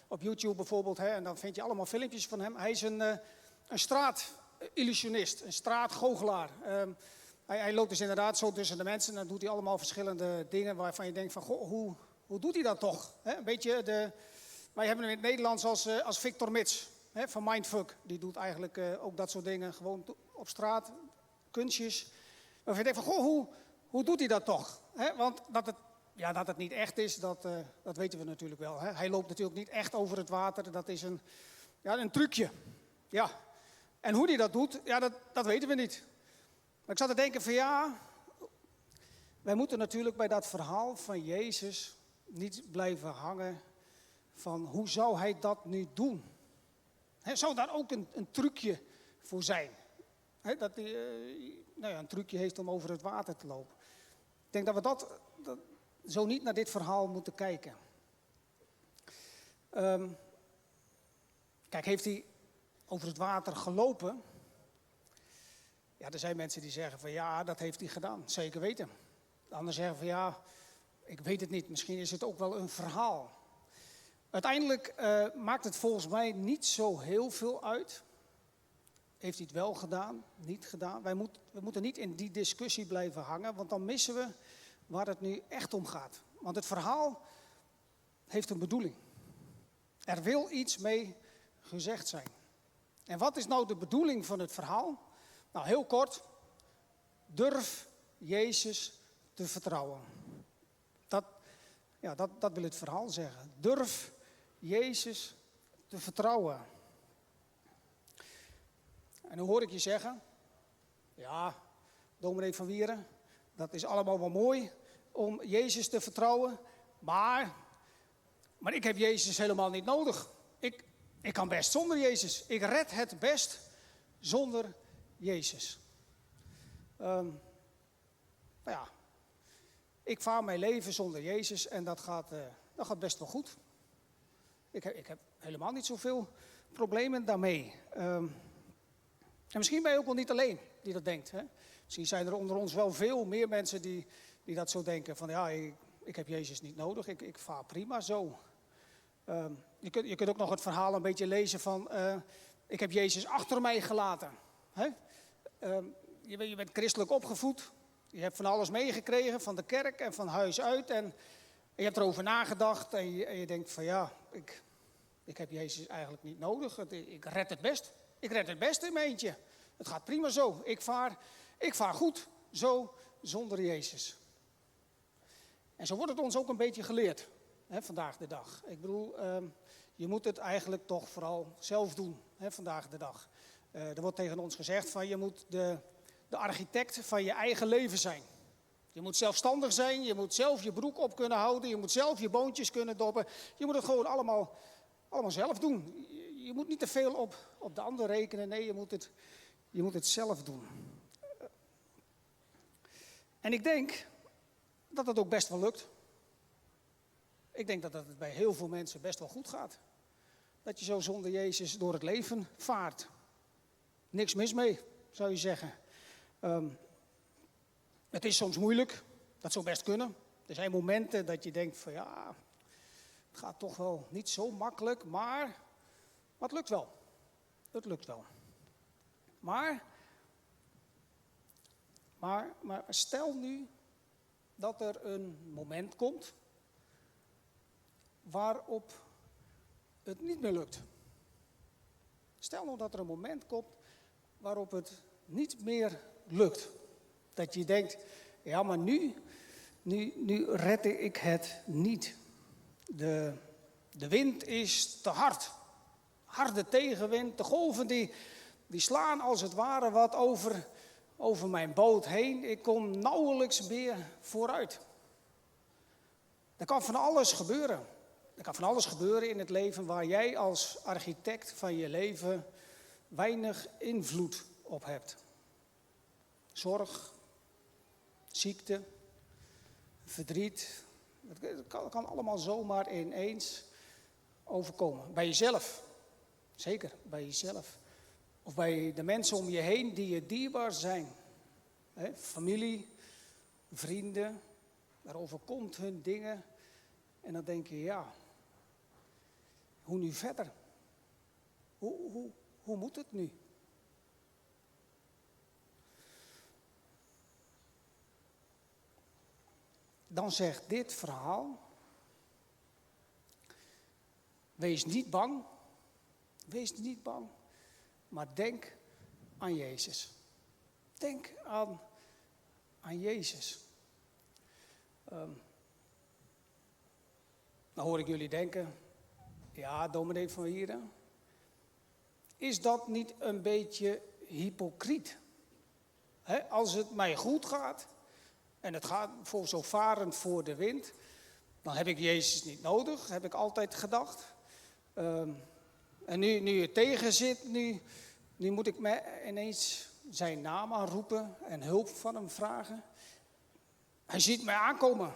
op YouTube bijvoorbeeld. En dan vind je allemaal filmpjes van hem. Hij is een straatillusionist, een straatgoochelaar. Hij loopt dus inderdaad zo tussen de mensen. En dan doet hij allemaal verschillende dingen waarvan je denkt van... Goh, hoe doet hij dat toch? Een beetje wij hebben hem in het Nederlands als Victor Mits van Mindfuck. Die doet eigenlijk ook dat soort dingen. Gewoon op straat, kunstjes. Waarvan je denkt van, goh, hoe doet hij dat toch? Want dat het niet echt is, dat weten we natuurlijk wel. Hij loopt natuurlijk niet echt over het water. Dat is een trucje. Ja. En hoe hij dat doet, dat weten we niet. Maar ik zat te denken van wij moeten natuurlijk bij dat verhaal van Jezus niet blijven hangen van hoe zou hij dat nu doen? Zou daar ook een trucje voor zijn? Dat hij een trucje heeft om over het water te lopen. Ik denk dat we dat zo niet naar dit verhaal moeten kijken. Kijk, heeft hij over het water gelopen? Ja, er zijn mensen die zeggen van ja, dat heeft hij gedaan. Zeker weten. De anderen zeggen van ja, ik weet het niet. Misschien is het ook wel een verhaal. Uiteindelijk maakt het volgens mij niet zo heel veel uit. Heeft hij het wel gedaan, niet gedaan? We moeten niet in die discussie blijven hangen, want dan missen we waar het nu echt om gaat. Want het verhaal heeft een bedoeling. Er wil iets mee gezegd zijn. En wat is nou de bedoeling van het verhaal? Nou, heel kort. Durf Jezus te vertrouwen. Dat wil het verhaal zeggen. Durf Jezus te vertrouwen. En dan hoor ik je zeggen, ja, dominee Van Wieren, dat is allemaal wel mooi om Jezus te vertrouwen, maar ik heb Jezus helemaal niet nodig. Ik kan best zonder Jezus. Ik red het best zonder Jezus. Ik vaar mijn leven zonder Jezus en dat gaat best wel goed. Ik heb helemaal niet zoveel problemen daarmee. En misschien ben je ook wel niet alleen die dat denkt. Hè? Misschien zijn er onder ons wel veel meer mensen die dat zo denken. Van ja, ik heb Jezus niet nodig, ik vaar prima zo. Je kunt ook nog het verhaal een beetje lezen van ik heb Jezus achter mij gelaten. Hè? Je bent christelijk opgevoed. Je hebt van alles meegekregen van de kerk en van huis uit. En je hebt erover nagedacht en je denkt van ja, ik heb Jezus eigenlijk niet nodig. Ik red het best. Ik red het best in mijn eentje. Het gaat prima zo. Ik vaar goed zo zonder Jezus. En zo wordt het ons ook een beetje geleerd. Hè, vandaag de dag. Ik bedoel, je moet het eigenlijk toch vooral zelf doen. Hè, vandaag de dag. Er wordt tegen ons gezegd van je moet de architect van je eigen leven zijn. Je moet zelfstandig zijn. Je moet zelf je broek op kunnen houden. Je moet zelf je boontjes kunnen doppen. Je moet het gewoon allemaal zelf doen. Je moet niet te veel op de ander rekenen. Nee, je moet het zelf doen. En ik denk dat het ook best wel lukt. Ik denk dat het bij heel veel mensen best wel goed gaat. Dat je zo zonder Jezus door het leven vaart. Niks mis mee, zou je zeggen. Het is soms moeilijk. Dat zou best kunnen. Er zijn momenten dat je denkt van ja, het gaat toch wel niet zo makkelijk, maar het lukt wel. Het lukt wel. Maar stel nu dat er een moment komt waarop het niet meer lukt. Stel nou dat er een moment komt waarop het niet meer lukt. Dat je denkt, ja maar nu red ik het niet. De wind is te hard. Harde tegenwind. De golven die slaan als het ware wat over mijn boot heen. Ik kom nauwelijks meer vooruit. Er kan van alles gebeuren. Er kan van alles gebeuren in het leven waar jij als architect van je leven weinig invloed op hebt. Zorg, ziekte, verdriet. Het kan allemaal zomaar ineens overkomen. Bij jezelf. Zeker, bij jezelf. Of bij de mensen om je heen die je dierbaar zijn. Familie, vrienden. Daar overkomt hun dingen. En dan denk je, ja, hoe nu verder? Hoe moet het nu? Dan zegt dit verhaal, wees niet bang, maar denk aan Jezus. Denk aan Jezus. Dan hoor ik jullie denken, ja, dominee Van Wieren, is dat niet een beetje hypocriet? Als het mij goed gaat en het gaat voor zo varend voor de wind, dan heb ik Jezus niet nodig, heb ik altijd gedacht. En nu het tegen zit, nu moet ik me ineens zijn naam aanroepen en hulp van hem vragen. Hij ziet mij aankomen.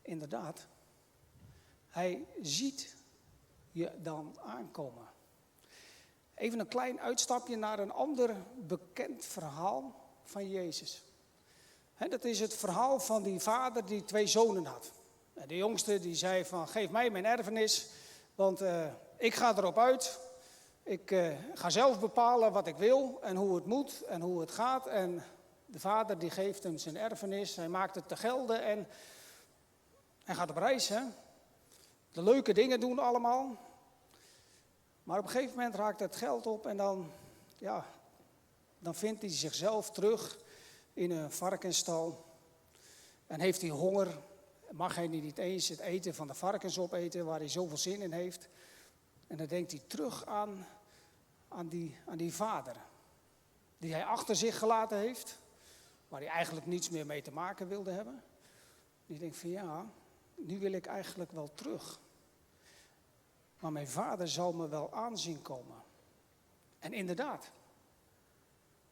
Inderdaad, hij ziet je dan aankomen. Even een klein uitstapje naar een ander bekend verhaal van Jezus. Dat is het verhaal van die vader die 2 zonen had. De jongste die zei van, geef mij mijn erfenis, want ik ga erop uit. Ik ga zelf bepalen wat ik wil en hoe het moet en hoe het gaat. En de vader die geeft hem zijn erfenis, hij maakt het te gelden en hij gaat op reis. Hè? De leuke dingen doen allemaal. Maar op een gegeven moment raakt het geld op en dan vindt hij zichzelf terug in een varkensstal. En heeft hij honger, mag hij niet eens het eten van de varkens opeten waar hij zoveel zin in heeft. En dan denkt hij terug aan die vader die hij achter zich gelaten heeft, waar hij eigenlijk niets meer mee te maken wilde hebben. Die denkt van ja, nu wil ik eigenlijk wel terug. Maar mijn vader zal me wel aanzien komen. En inderdaad,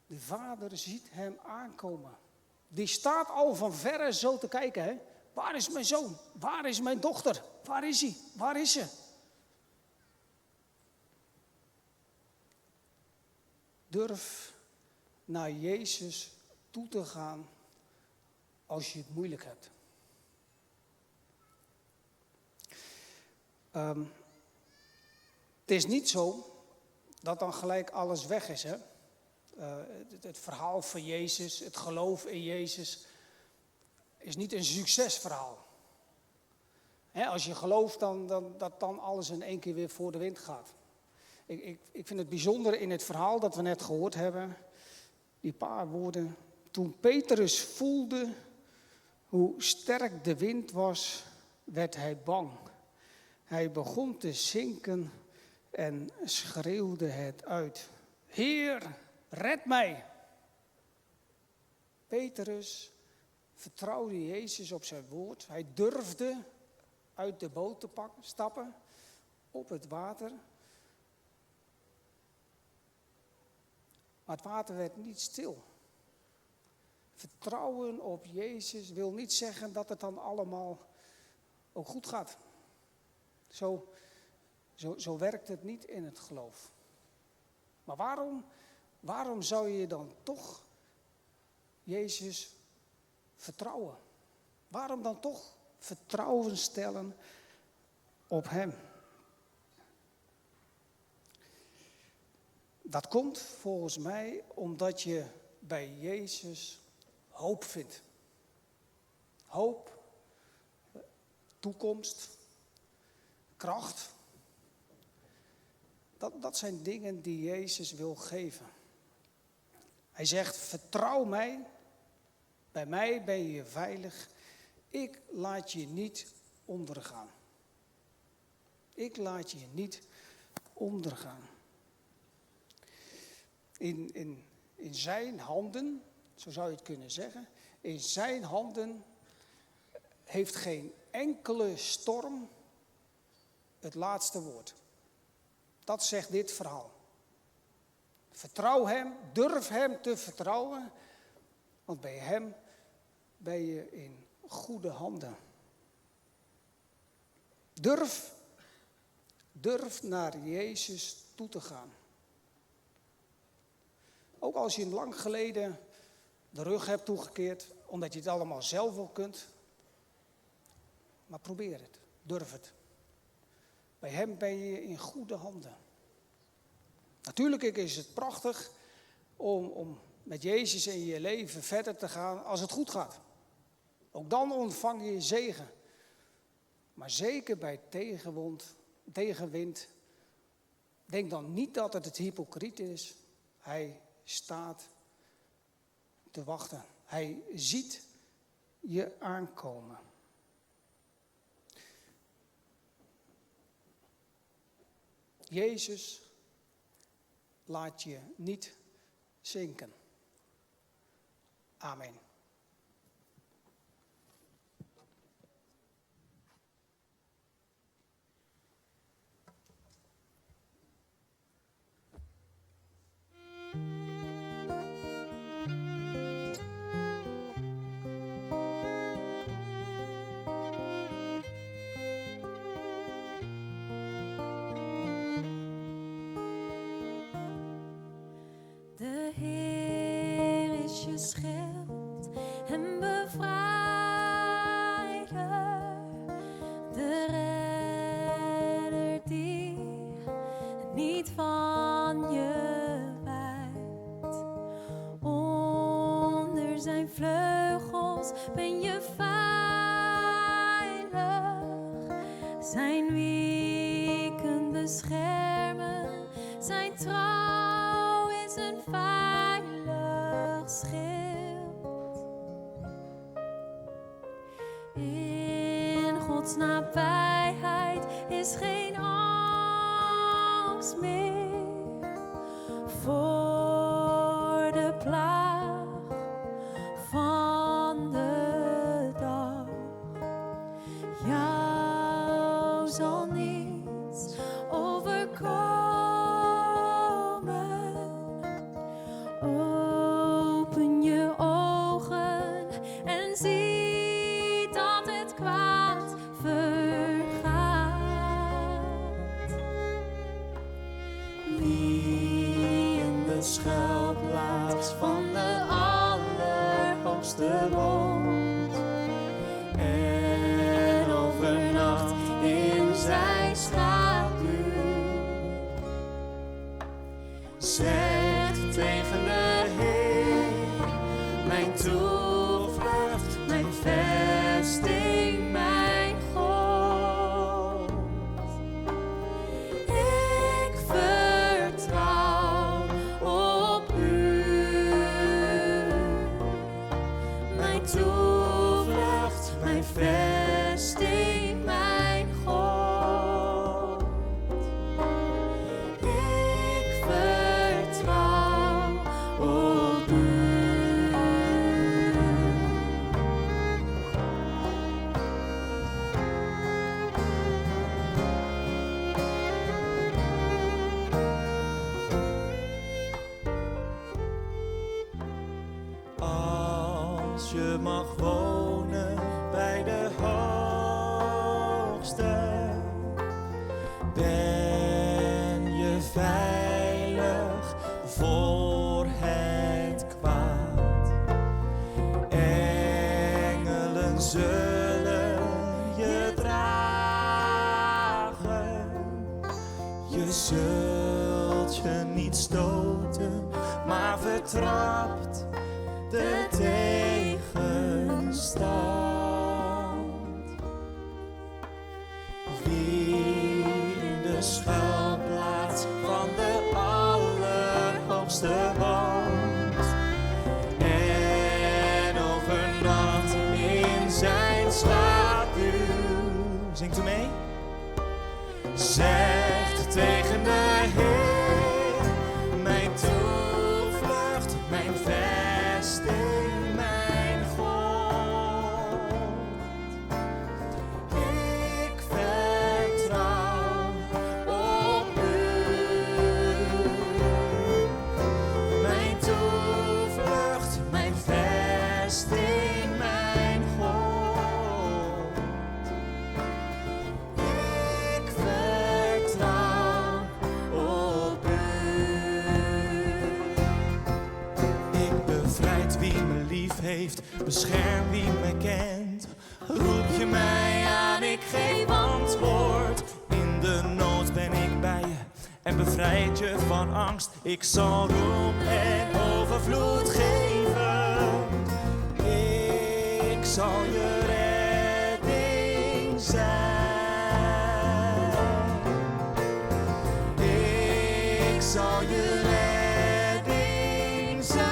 de vader ziet hem aankomen. Die staat al van verre zo te kijken. Hè? Waar is mijn zoon? Waar is mijn dochter? Waar is hij? Waar is ze? Durf naar Jezus toe te gaan als je het moeilijk hebt. Het is niet zo dat dan gelijk alles weg is. Hè? Het verhaal van Jezus, het geloof in Jezus, is niet een succesverhaal. Als je gelooft dat dan alles in één keer weer voor de wind gaat. Ik vind het bijzonder in het verhaal dat we net gehoord hebben, die paar woorden. Toen Petrus voelde hoe sterk de wind was, werd hij bang. Hij begon te zinken en schreeuwde het uit. Heer, red mij! Petrus vertrouwde Jezus op zijn woord. Hij durfde uit de boot te stappen op het water. Maar het water werd niet stil. Vertrouwen op Jezus wil niet zeggen dat het dan allemaal ook goed gaat. Zo werkt het niet in het geloof. Maar waarom zou je dan toch Jezus vertrouwen? Waarom dan toch vertrouwen stellen op Hem? Dat komt volgens mij omdat je bij Jezus hoop vindt. Hoop, toekomst, kracht. Dat zijn dingen die Jezus wil geven. Hij zegt, vertrouw mij, bij mij ben je veilig. Ik laat je niet ondergaan. Ik laat je niet ondergaan. In zijn handen, zo zou je het kunnen zeggen, in zijn handen heeft geen enkele storm het laatste woord. Dat zegt dit verhaal. Vertrouw hem, durf hem te vertrouwen, want bij hem ben je in goede handen. Durf naar Jezus toe te gaan. Ook als je hem lang geleden de rug hebt toegekeerd, omdat je het allemaal zelf wel kunt. Maar probeer het, durf het. Bij hem ben je in goede handen. Natuurlijk is het prachtig om met Jezus in je leven verder te gaan als het goed gaat. Ook dan ontvang je zegen. Maar zeker bij tegenwind, denk dan niet dat het hypocriet is. Hij staat te wachten. Hij ziet je aankomen. Jezus laat je niet zinken. Amen. beschermt en bevrijder, de redder die niet van je wijkt. Onder zijn vleugels ben je veilig, zijn wieken beschermen, zijn trouw is een veilig schild. In Gods nabijheid is geen angst meer voor de plaag van de dag. Jou zal niets overkomen. Open je ogen en zie dat het kwaad vergaat. Wie in de schuilplaats van de Allerhoogste woont en overnacht in zijn schaduw, zegt tegen de Heer, mijn toevlucht, mijn vesting, mijn God. Ik vertrouw op u, mijn toevlucht, mijn vesting, mijn God. Ik vertrouw op u. Als je mag wonen bij de Hoogste, ben je veilig voor het kwaad. Engelen zullen je dragen, je zult je niet stoten, maar vertrapt de tegenstand. Wie in de schuilplaats van de Allerhoogste woont en overnacht in zijn schaduw, zingt u mee? Zegt tegen de Heer, mijn toevlucht, mijn vesting, mijn God. Ik vertrouw op u, mijn toevlucht, mijn vesting, mijn God. Ik vertrouw op u. Ik bevrijd wie me lief heeft, bescherm wie me kent. Roep je mij aan, ik geef antwoord. In de nood ben ik bij je en bevrijd je van angst. Ik zal roem en overvloed geven. Ik zal je redding zijn. Ik zal je redding zijn.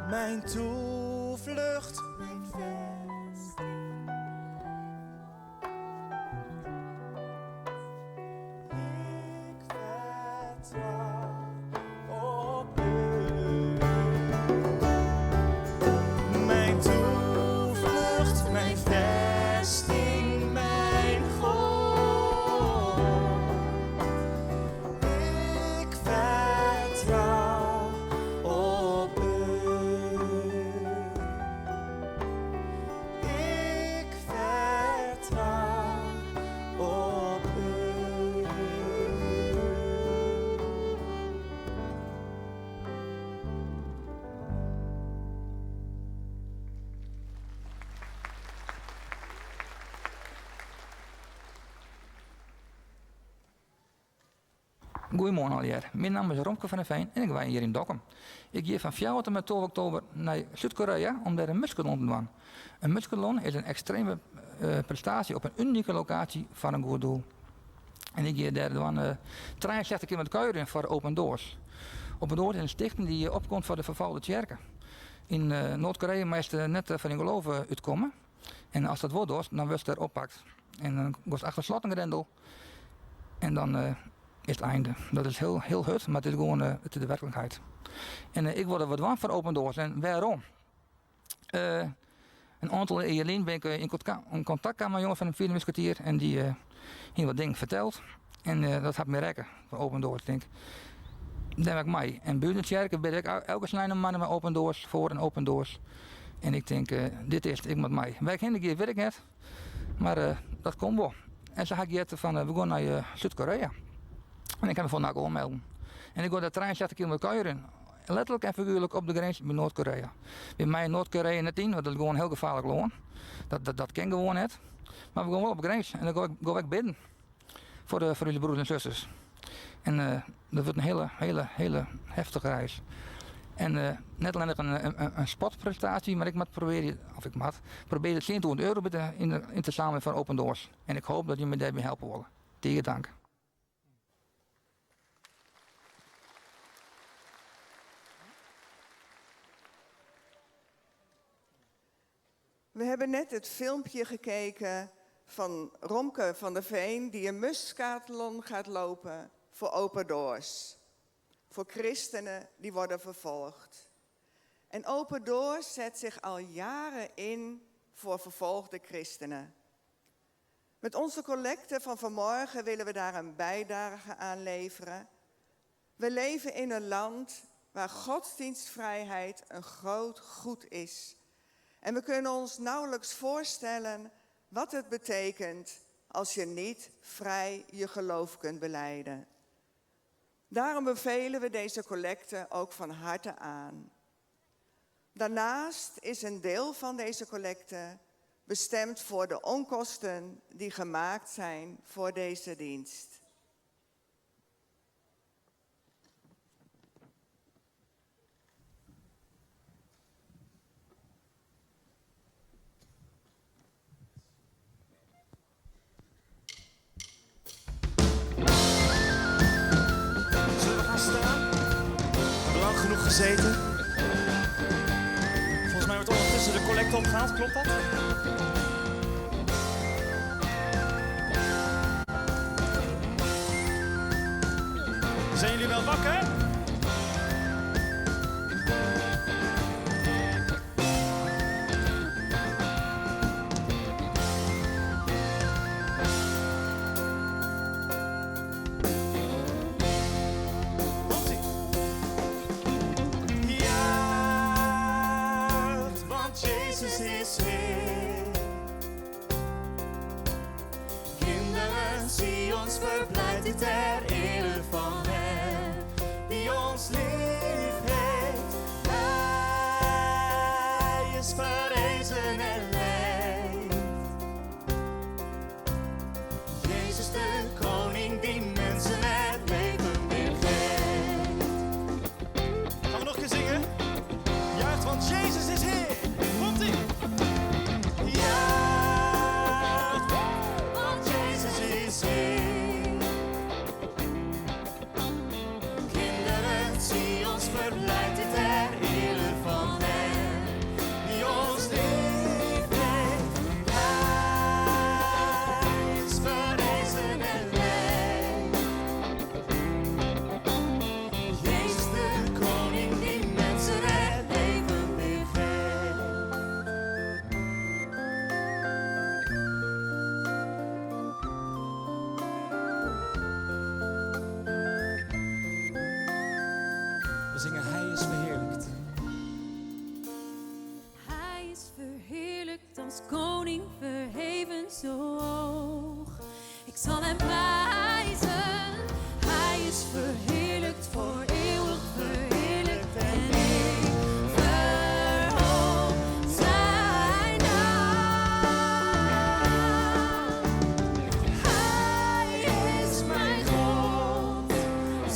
Mijn toevlucht, mijn vesting. Ik vertrouw op u. Mijn toevlucht, mijn vesting, mijn God. Ik vertrouw op u. Ik vertrouw op u. Goedemorgen alweer. Mijn naam is Romke van der Veen en ik woon hier in Dokkum. Ik ga van 4 tot en met 12 oktober naar Zuid-Korea om daar een muskelon te doen. Een muskelon is een extreme prestatie op een unieke locatie van een goed doel. En ik ga daar dan 63 keer met kuieren voor Open Doors. Open Doors is een stichting die opkomt voor de vervalde kerken. In Noord-Korea meest net van in geloven uitkomen. En als dat wordt, dan wordt het er oppakt. En dan wordt achter slot een grendel. En dan is het einde. Dat is heel hut, maar het is gewoon het is de werkelijkheid. En ik word er wat warm voor Open Doors. En waarom? Een aantal jaar geleden ben ik in contact met een jongen van een vierde musketier. En die heeft wat dingen verteld. En dat had me rekken voor Open Doors, denk ik. Daar ben ik mee. En buiten de kerken ben ik elke snijde mannen met Open Doors, voor en Open Doors. En ik denk, dit is het, ik moet mee. Wij kennen die weet ik net, maar dat komt wel. En zo ga ik jetten van, we gaan naar Zuid-Korea. En ik heb me voor NACO melden. En ik ga daar 63 kilometer kuieren. Letterlijk en figuurlijk op de grens met Noord-Korea. Bij mij in Noord-Korea net in, want dat is gewoon heel gevaarlijk loon. Dat ken gewoon net. Maar we gaan wel op de grens en dan ga ik bidden. Voor jullie broers en zusters. En dat wordt een hele heftige reis. En net alleen een sportprestatie, maar ik moet proberen, probeer het 10.000 euro in te zamelen voor Open Doors. En ik hoop dat jullie me daarbij helpen willen. Tegen dank. We hebben net het filmpje gekeken van Romke van der Veen die een muskaathlon gaat lopen voor Open Doors. Voor christenen die worden vervolgd. En Open Doors zet zich al jaren in voor vervolgde christenen. Met onze collecte van vanmorgen willen we daar een bijdrage aan leveren. We leven in een land waar godsdienstvrijheid een groot goed is. En we kunnen ons nauwelijks voorstellen wat het betekent als je niet vrij je geloof kunt belijden. Daarom bevelen we deze collecte ook van harte aan. Daarnaast is een deel van deze collecte bestemd voor de onkosten die gemaakt zijn voor deze dienst. Gezeten. Volgens mij wordt ondertussen de collecte opgehaald, klopt dat? Zijn jullie wel wakker? Ter ere van Hem, die ons lief heeft. Hij is verrezen en leeft. Jezus de koning die mensen het leven weer geeft. Gaan we nog een keer zingen? Juicht, want Jezus is Heer. Komt-ie! Juicht, want Jezus is Heer. Verblijd dit ter ere van Hem, die ons lief heeft. Hij is verrezen en leeft. Jezus de koning die mensen het leven weer geeft. We zingen Hij is verheerlijk.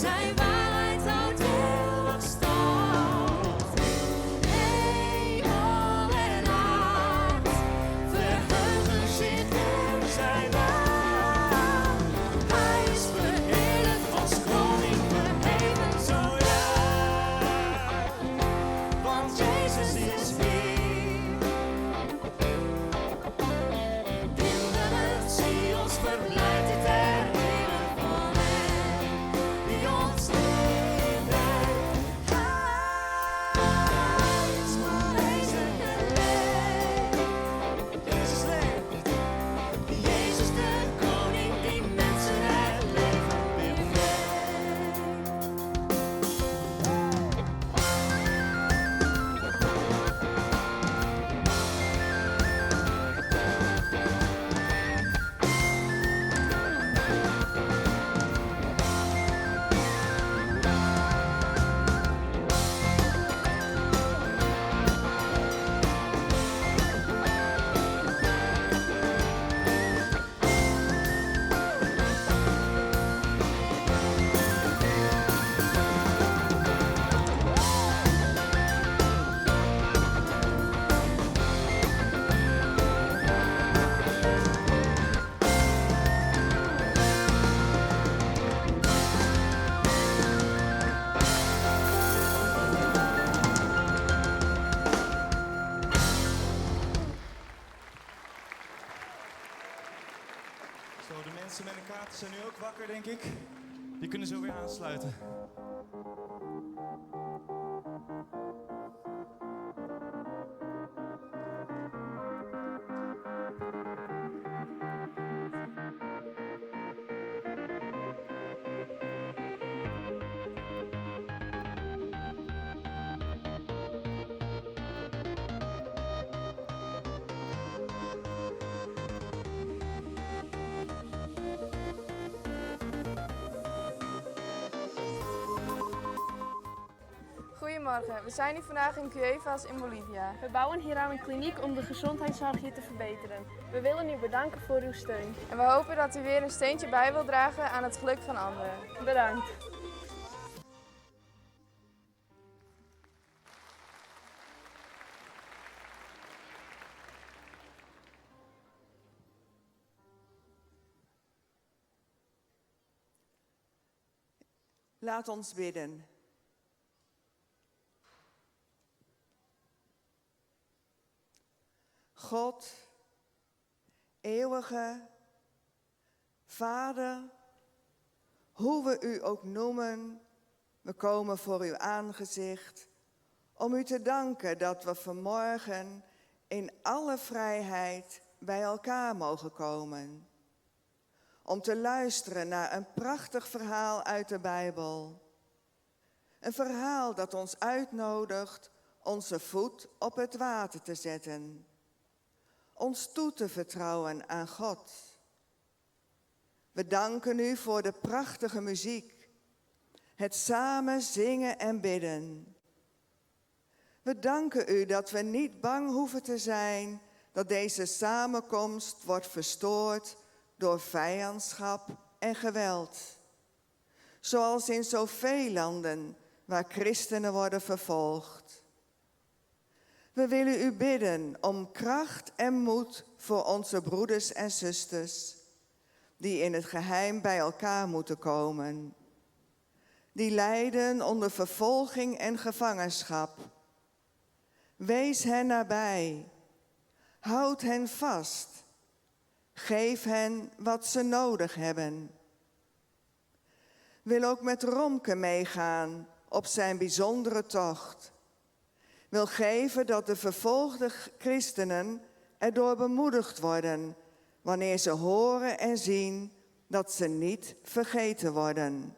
Zijn waarheid houdt eeuwig stand. Hemel en aard verheugen zich in zijn naam. Hij is verheerlijkt als koning verheven, zo ja. Want Jezus is hier. Kinderen, zie ons verblijdt dit herinneren van Hem die ons lief heeft. Hij is gewezen en leeft. Jezus leeft. Jezus de koning die mensen het leven weer geeft. Zo, de mensen met een kaart zijn nu ook wakker, denk ik. Die kunnen zo weer aansluiten. Goedemorgen, we zijn hier vandaag in Cuevas in Bolivia. We bouwen hier aan een kliniek om de gezondheidszorg hier te verbeteren. We willen u bedanken voor uw steun. En we hopen dat u weer een steentje bij wilt dragen aan het geluk van anderen. Bedankt. Laat ons bidden. God, eeuwige Vader, hoe we u ook noemen, we komen voor uw aangezicht om u te danken dat we vanmorgen in alle vrijheid bij elkaar mogen komen. Om te luisteren naar een prachtig verhaal uit de Bijbel. Een verhaal dat ons uitnodigt onze voet op het water te zetten. Ons toe te vertrouwen aan God. We danken u voor de prachtige muziek. Het samen zingen en bidden. We danken u dat we niet bang hoeven te zijn dat deze samenkomst wordt verstoord door vijandschap en geweld. Zoals in zoveel landen waar christenen worden vervolgd. We willen u bidden om kracht en moed voor onze broeders en zusters, die in het geheim bij elkaar moeten komen. Die lijden onder vervolging en gevangenschap. Wees hen nabij. Houd hen vast. Geef hen wat ze nodig hebben. Wil ook met Romke meegaan op zijn bijzondere tocht. Wil geven dat de vervolgde christenen erdoor bemoedigd worden wanneer ze horen en zien dat ze niet vergeten worden.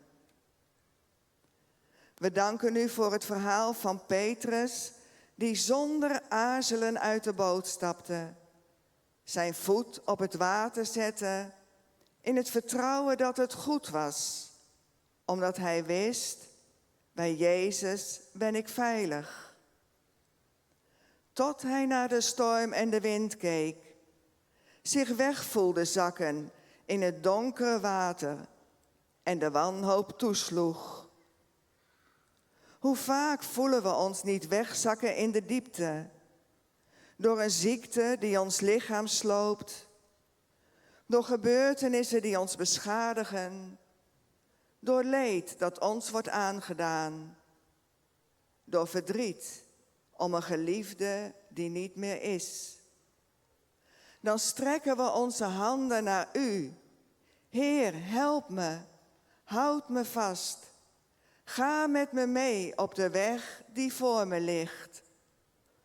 We danken u voor het verhaal van Petrus, die zonder aarzelen uit de boot stapte, zijn voet op het water zette, in het vertrouwen dat het goed was, omdat hij wist, bij Jezus ben ik veilig. Tot hij naar de storm en de wind keek, zich weg voelde zakken in het donkere water en de wanhoop toesloeg. Hoe vaak voelen we ons niet wegzakken in de diepte, door een ziekte die ons lichaam sloopt, door gebeurtenissen die ons beschadigen, door leed dat ons wordt aangedaan, door verdriet om een geliefde die niet meer is. Dan strekken we onze handen naar u. Heer, help me, houd me vast. Ga met me mee op de weg die voor me ligt.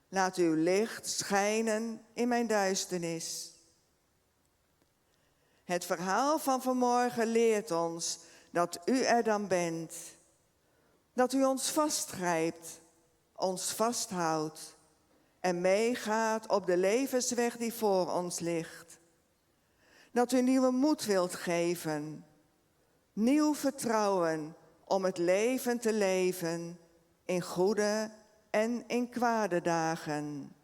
Laat uw licht schijnen in mijn duisternis. Het verhaal van vanmorgen leert ons dat u er dan bent. Dat u ons vastgrijpt, ons vasthoudt en meegaat op de levensweg die voor ons ligt. Dat u nieuwe moed wilt geven, nieuw vertrouwen om het leven te leven in goede en in kwade dagen.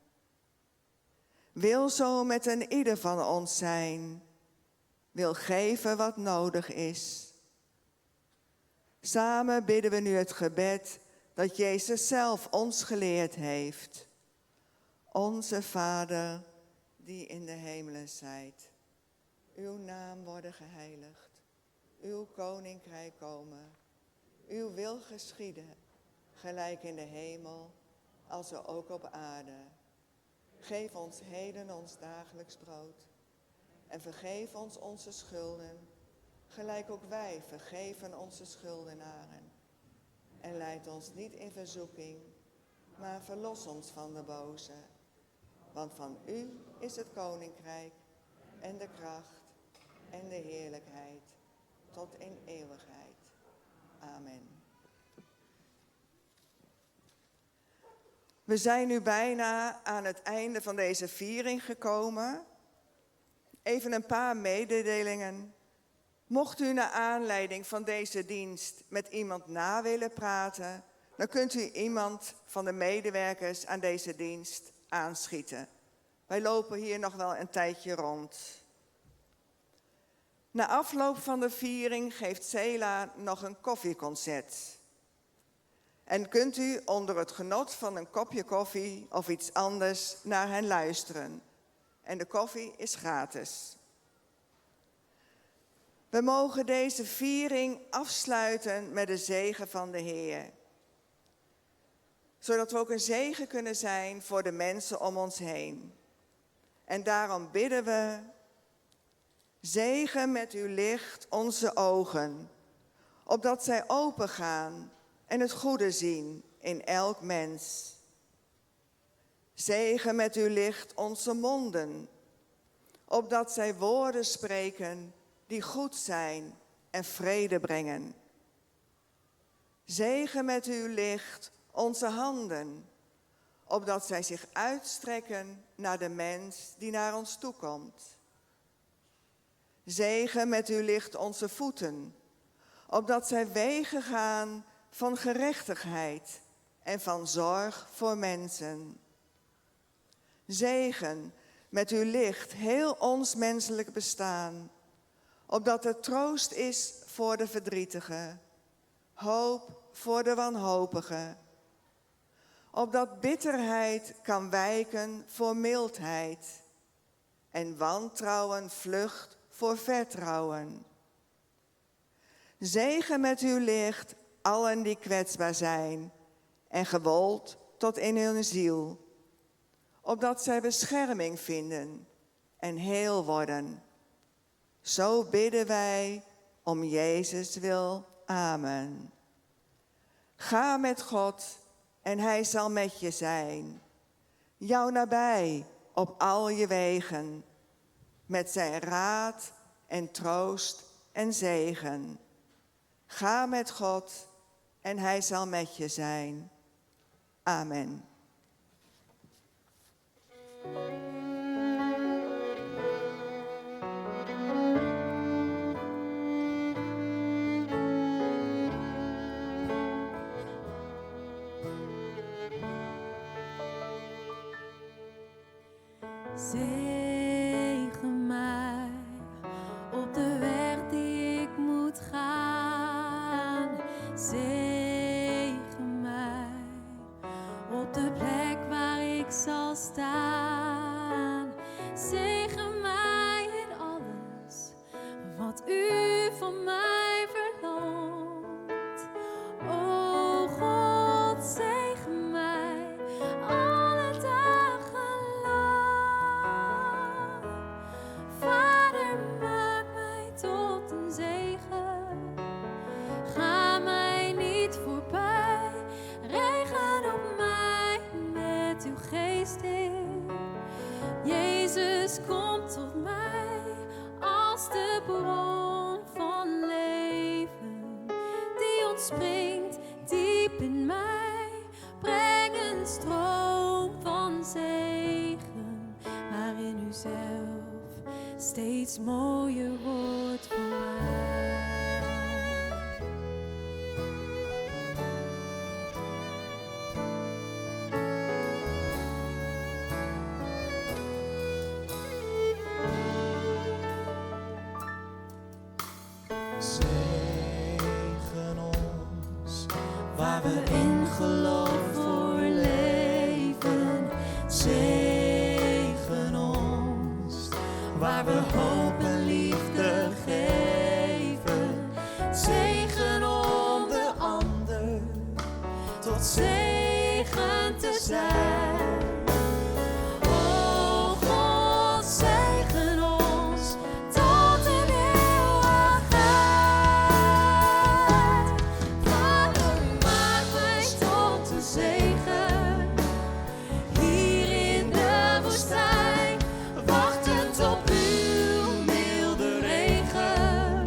Wil zo met een ieder van ons zijn, wil geven wat nodig is. Samen bidden we nu het gebed dat Jezus zelf ons geleerd heeft. Onze Vader, die in de hemelen zijt. Uw naam worden geheiligd. Uw koninkrijk komen. Uw wil geschieden, gelijk in de hemel, als ook op aarde. Geef ons heden ons dagelijks brood. En vergeef ons onze schulden, gelijk ook wij vergeven onze schuldenaren. En leid ons niet in verzoeking, maar verlos ons van de boze. Want van u is het koninkrijk en de kracht en de heerlijkheid tot in eeuwigheid. Amen. We zijn nu bijna aan het einde van deze viering gekomen. Even een paar mededelingen. Mocht u naar aanleiding van deze dienst met iemand na willen praten, dan kunt u iemand van de medewerkers aan deze dienst aanschieten. Wij lopen hier nog wel een tijdje rond. Na afloop van de viering geeft Sela nog een koffieconcert. En kunt u onder het genot van een kopje koffie of iets anders naar hen luisteren. En de koffie is gratis. We mogen deze viering afsluiten met de zegen van de Heer. Zodat we ook een zegen kunnen zijn voor de mensen om ons heen. En daarom bidden we: zegen met uw licht onze ogen, opdat zij opengaan en het goede zien in elk mens. Zegen met uw licht onze monden, opdat zij woorden spreken die goed zijn en vrede brengen. Zegen met uw licht onze handen, opdat zij zich uitstrekken naar de mens die naar ons toekomt. Zegen met uw licht onze voeten, opdat zij wegen gaan van gerechtigheid en van zorg voor mensen. Zegen met uw licht heel ons menselijk bestaan, opdat er troost is voor de verdrietige, hoop voor de wanhopige, opdat bitterheid kan wijken voor mildheid en wantrouwen vlucht voor vertrouwen. Zegen met uw licht allen die kwetsbaar zijn en gewold tot in hun ziel, opdat zij bescherming vinden en heel worden. Zo bidden wij om Jezus wil. Amen. Ga met God en hij zal met je zijn. Jou nabij op al je wegen, met zijn raad en troost en zegen. Ga met God en hij zal met je zijn. Amen. Zegen mij op de weg die ik moet gaan. Zegen mij op de plek waar ik zal staan. Zegen mij in alles wat u van mij verlangt. O God, zegen mij alle dagen lang. Vader, maak mij tot een zegen. Ga mij niet voorbij. Regen op mij met uw geest in. Jezus, kom tot mij als de bron van leven die ontspringt diep in mij. Breng een stroom van zegen waarin u zelf steeds mooier wordt voor mij. Zegen ons waar we in geloof voor leven. Zegen ons waar we hoop en liefde geven. Zegen om de ander tot zegen te zijn. O God, zegen ons tot in eeuwigheid. Vader, maak mij tot een zegen hier in de woestijn, wachtend op uw milde regen,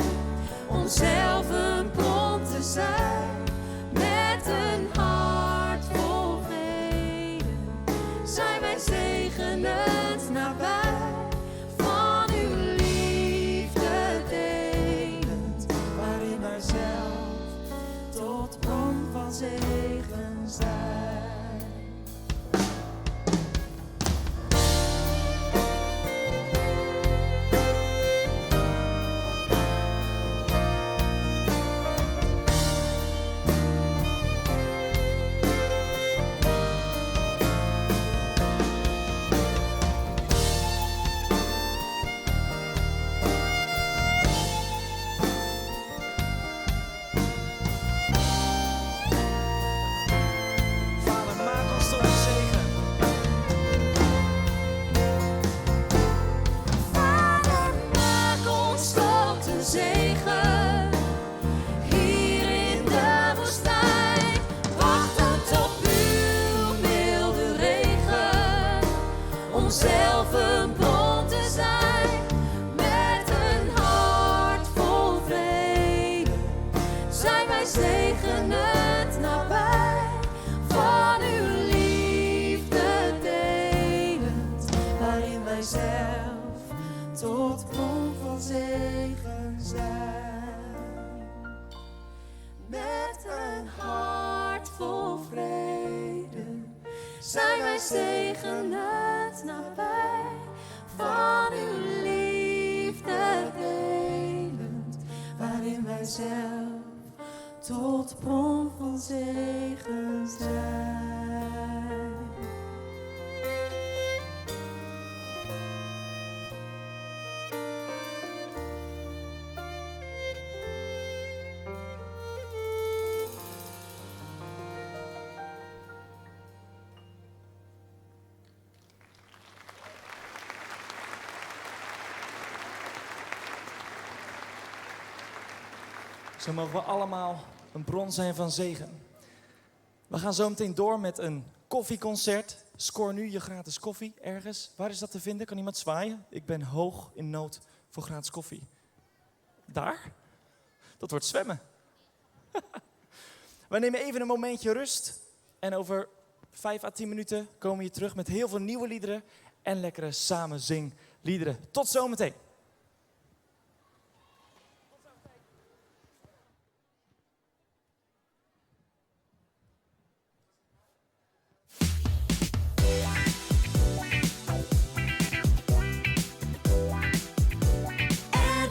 om zelf een bron te zijn met een hart vol vrede. Zijn wij zegenend nabij, van uw liefde delend, waarin wij zelf tot bron van zegen zijn. Vader, maak ons tot een zegen. Vader, maak ons tot een zegen hier in de woestijn, wachtend op uw milde regen, om zelf een bron te zijn met een hart vol vrede. Zijn wij zegenend nabij, van uw liefde delend, waarin wij zelf tot bron van zegen zijn. Met een hart vol vrede zijn wij zegenend nabij, van uw liefde delend, waarin wij zelf tot bron van zegen zijn. Zo mogen we allemaal een bron zijn van zegen. We gaan zo meteen door met een koffieconcert. Scoor nu je gratis koffie ergens. Waar is dat te vinden? Kan iemand zwaaien? Ik ben hoog in nood voor gratis koffie. Daar? Dat wordt zwemmen. We nemen even een momentje rust. En over 5 à 10 minuten komen we hier terug met heel veel nieuwe liederen en lekkere samenzingliederen. Tot zometeen.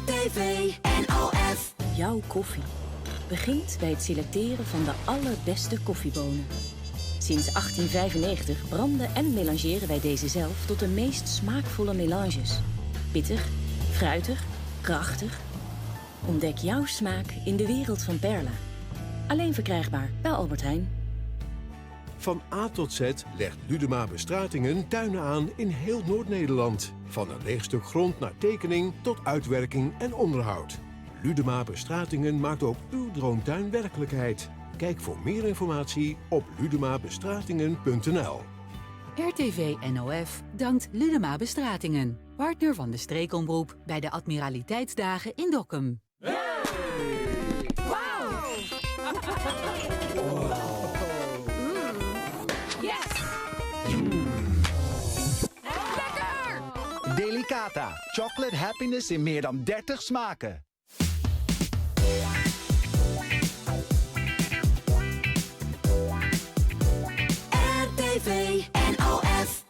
RTV NOF. Jouw koffie. begint bij het selecteren van de allerbeste koffiebonen. Sinds 1895 branden en melangeren wij deze zelf tot de meest smaakvolle melanges. Pittig, fruitig, krachtig. Ontdek jouw smaak in de wereld van Perla. Alleen verkrijgbaar bij Albert Heijn. Van A tot Z legt Ludema Bestratingen tuinen aan in heel Noord-Nederland. Van een leeg stuk grond naar tekening tot uitwerking en onderhoud. Ludema Bestratingen maakt ook uw droomtuin werkelijkheid. Kijk voor meer informatie op ludemabestratingen.nl. RTV NOF dankt Ludema Bestratingen, partner van de streekomroep bij de Admiraliteitsdagen in Dokkum. Delicata. Chocolate happiness in meer dan 30 smaken. RTV NOF.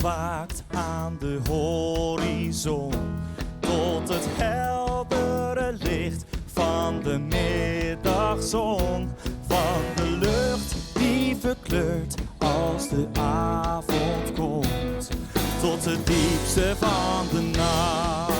ontwaakt aan de horizon. Tot het heldere licht van de middagzon. Van de lucht die verkleurt als de avond komt. Tot het diepste van de nacht.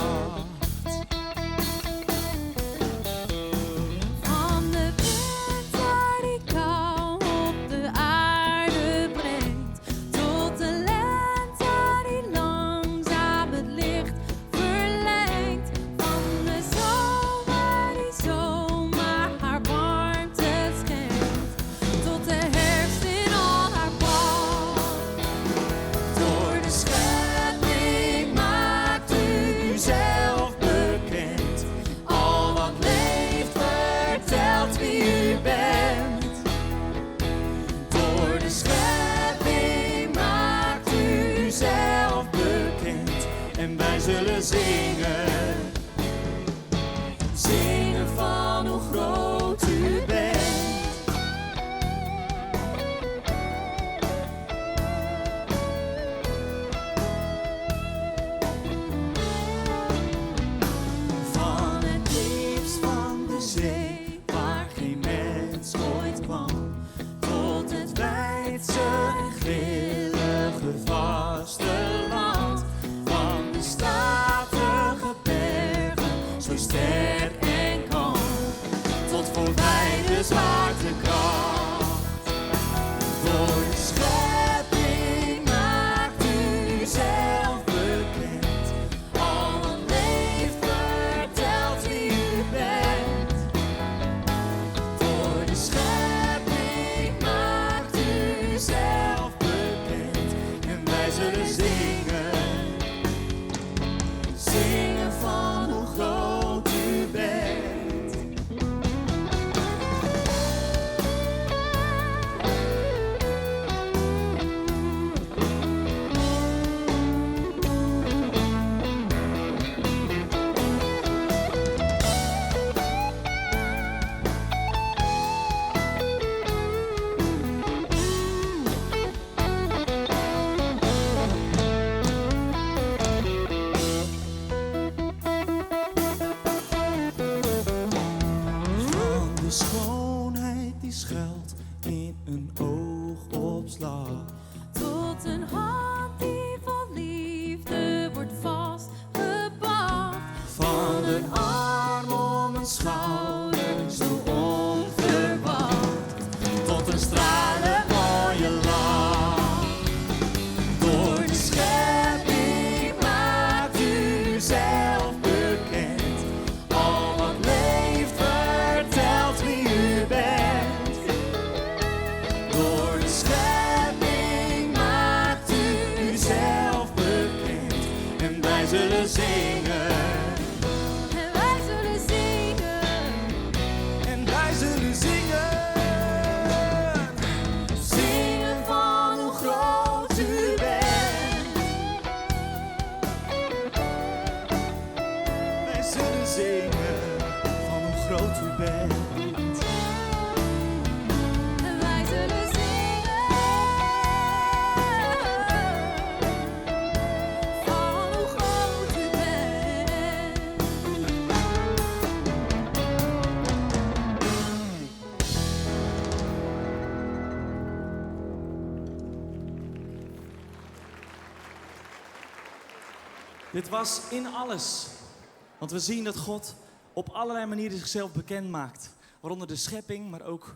Van de winter die kou op de aarde brengt, tot de lente die langzaam het licht verlengt. Van de zomer die zomaar haar warmte schenkt, tot de herfst in al haar pracht. Door de schepping maakt u zelf bekend. Al wat leeft vertelt wie u bent. Door de schepping maakt u zelf bekend. En wij zullen zingen, Zingen van hoe groot u bent. van het diepst van de zee, waar geen mens ooit kwam, tot het wijdse en grillige vasteland. Van de statige bergen, zo sterk en kalm, tot voorbij de zwaartekracht. Door de schepping maakt u zelf bekend. Al wat leeft vertelt wie u bent. Door de schepping maakt u zelf bekend. En wij zullen zingen, zingen van hoe groot u bent. Van de schoonheid die schuilt in een oogopslag. Tot een hand die vol liefde wordt vastgepakt. Van een arm om een schouder, zo onverwacht. Tot een stralen mooie lach. Door de schepping maakt u zelf bekend. Al wat leeft vertelt wie u bent. Door de schepping maakt u zelf bekend. En wij zullen zingen. En wij zullen zingen. En wij zullen zingen. Zingen van hoe groot u bent. Wij zullen zingen van hoe groot u bent. En wij zullen zingen. Van hoe groot u bent. Dit was In Alles. Want we zien dat God op allerlei manieren zichzelf bekend maakt. Waaronder de schepping, maar ook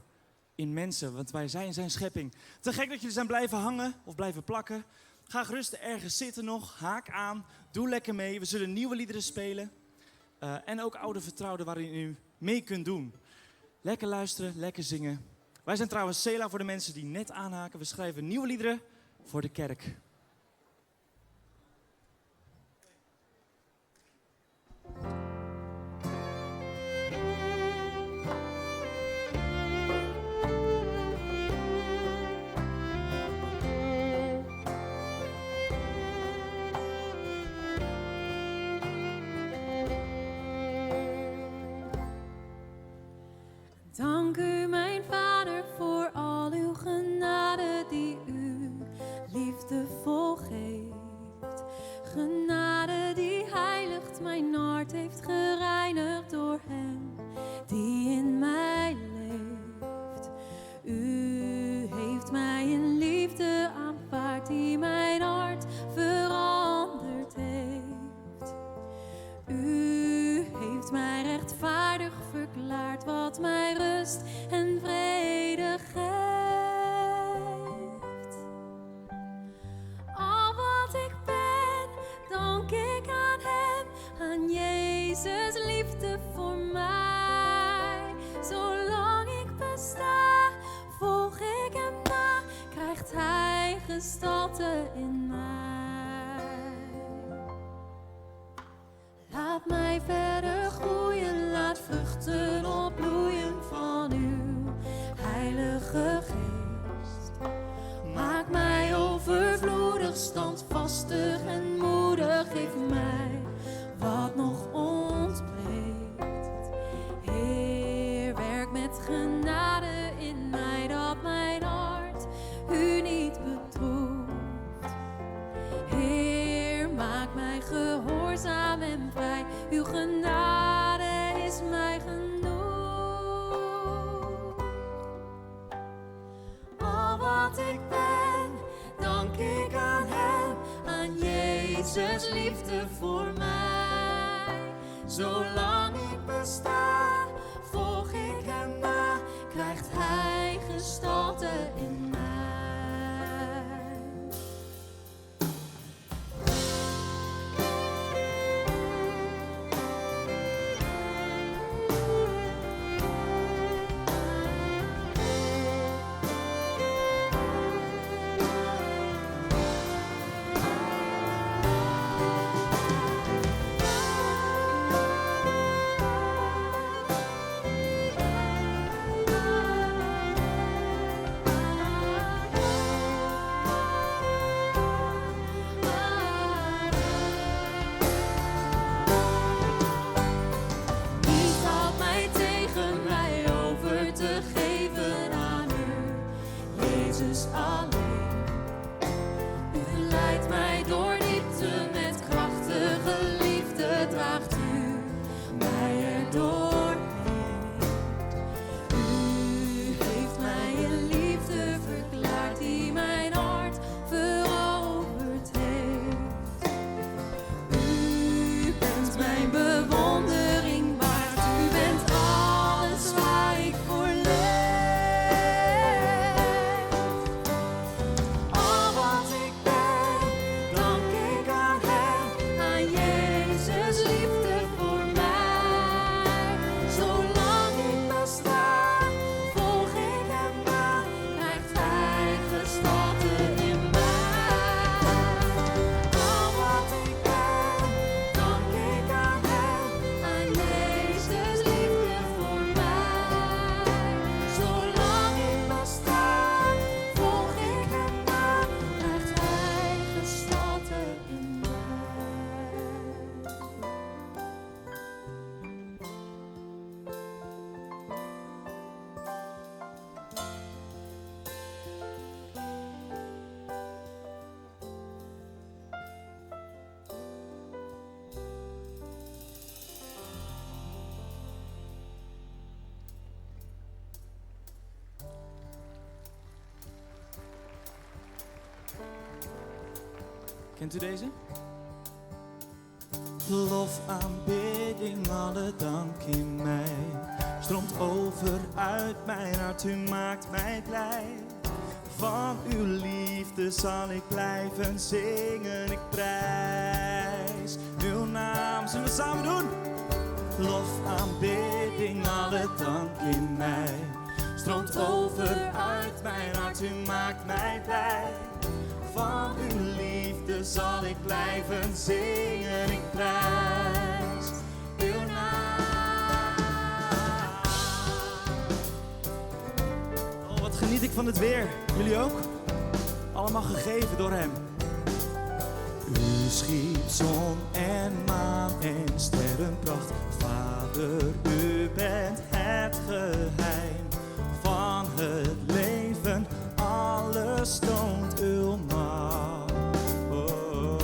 in mensen. Want wij zijn zijn schepping. Te gek dat jullie zijn blijven hangen of blijven plakken. Ga gerust ergens zitten nog. Haak aan. Doe lekker mee. We zullen nieuwe liederen spelen. En ook oude vertrouwden waarin u mee kunt doen. Lekker luisteren, lekker zingen. Wij zijn trouwens Sela voor de mensen die net aanhaken. We schrijven nieuwe liederen voor de kerk. Dank u, mijn Vader, voor al uw genade die u liefde genade die heiligt mijn hart heeft gereinigd door hem die in mij leeft. U heeft mij in liefde aanvaard die mijn hart veranderd heeft. U heeft mij rechtvaardig verklaard wat mij rust en vrede geeft. Al wat ik ben, dank ik aan hem, aan Jezus liefde voor mij. Zolang ik besta, volg ik hem na, krijgt hij gestalte in mij. Laat mij verder groeien, laat vruchten opbloeien van uw Heilige Geest. Maak mij overvloedig, standvastig en moedig, geef mij wat nog ontbreekt. Heer, werk met genade in mij, dat mijn hart u niet bedroeft. Heer, maak mij gehoorzaam en vrij, uw genade is mij genoeg. Al wat ik ben, dank ik aan hem, aan Jezus liefde voor mij. Zolang ik besta, volg ik hem na, krijgt hij gestalte in mij. Alleen. U leidt mij door diepte met krachtige liefde, draagt u mij erdoorheen. U heeft mij in liefde verklaard die mijn hart veroverd heeft. U bent mijn bewondering waard, u bent alles waar ik voor leef. Kent u deze? Lof, aanbidding, alle dank in mij stroomt over uit mijn hart, u maakt mij blij. Van uw liefde zal ik blijven zingen, ik prijs uw naam. Zullen we het samen doen? Lof, aanbidding, alle dank in mij stroomt over uit mijn hart, u maakt mij blij. Van uw liefde zal ik blijven zingen, ik prijs uw naam. Oh, wat geniet ik van het weer. Jullie ook? Allemaal gegeven door hem. U schiep zon en maan en sterrenpracht. Vader, u bent het geheim van het leven. Alles toont uw macht. Oh.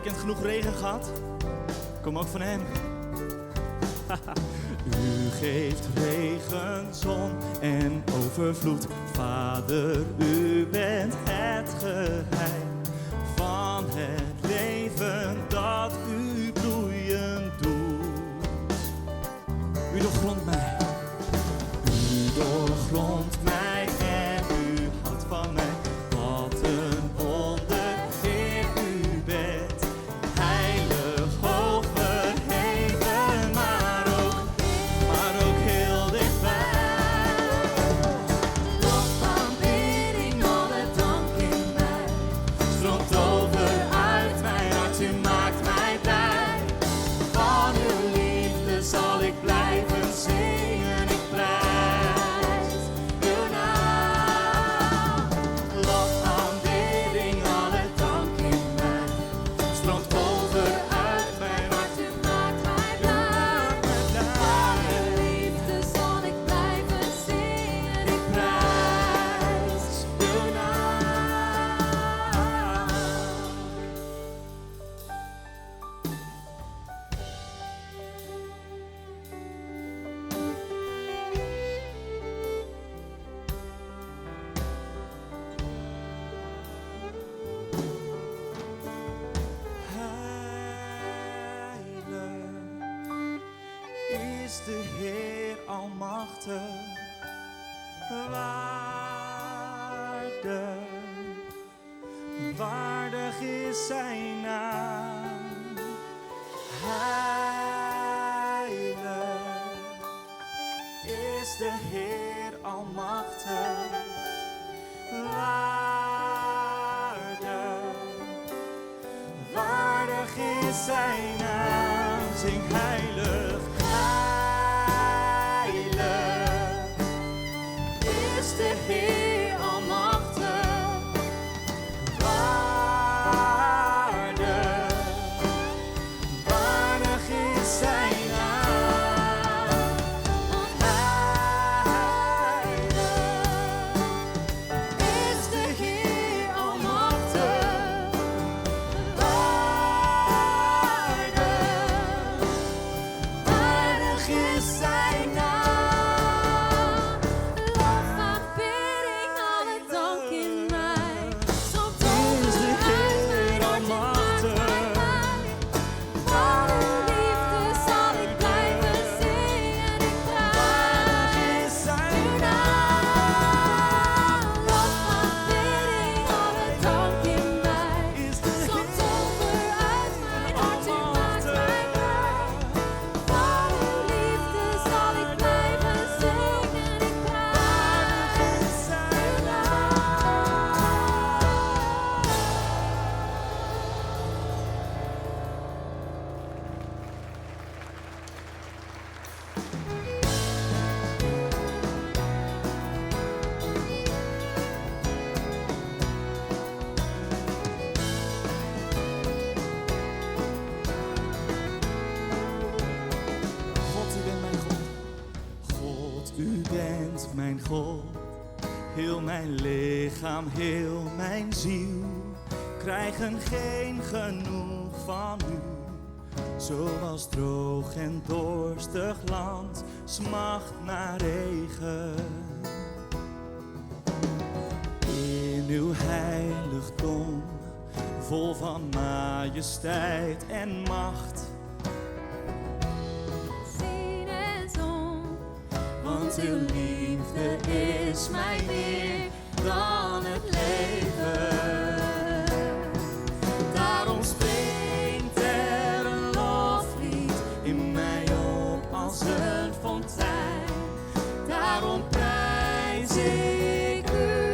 weekend genoeg regen gehad? Kom ook van hem. U geeft regen, zon en overvloed. Vader, u bent het geheim van het leven dat u bloeien doet. U doorgrondt mij. U doorgrondt mij en u houdt van mij. Wat een wonder, Heer, u bent heilig, hoog verheven, maar ook heel dichtbij. Lof, aanbidding, alle dank in mij. Stroomt over uit mijn hart, u maakt mij blij. Van uw liefde zal ik blijven zingen, ik prijs uw naam. Lof, aanbidding, alle dank in mij. Stroomt over uit mijn hart, U maakt mij blij. Van uw liefde zal ik blijven zingen, ik prijs uw naam. is de Heer almachtig, waardig is zijn naam. Heilig is de Heer almachtig, waardig is zijn naam. Zing heilig, heilig is de Heer almachtig, waardig is zijn naam. Heilig is de Heer almachtig, waardig is zijn naam. Lof, aanbidding, alle dank in mij. Stroomt over uit mijn hart, u maakt mij blij. Van uw liefde zal ik blijven zingen, ik prijs uw naam. Lof, aanbidding, alle dank in mij. Stroomt over uit mijn hart, u maakt mij blij. Van uw liefde zal ik blijven zingen, ik prijs uw God, u bent mijn God. God, u bent mijn God. Heel mijn lichaam, heel mijn ziel krijgen geen genoeg van u. Zoals droog en dorstig land smacht naar regen. In uw heiligdom, vol van majesteit en macht. zien en zon. Want uw liefde is mij meer dan het leven. Daarom springt er een loflied in mij op als een fontein. Daarom prijs ik u,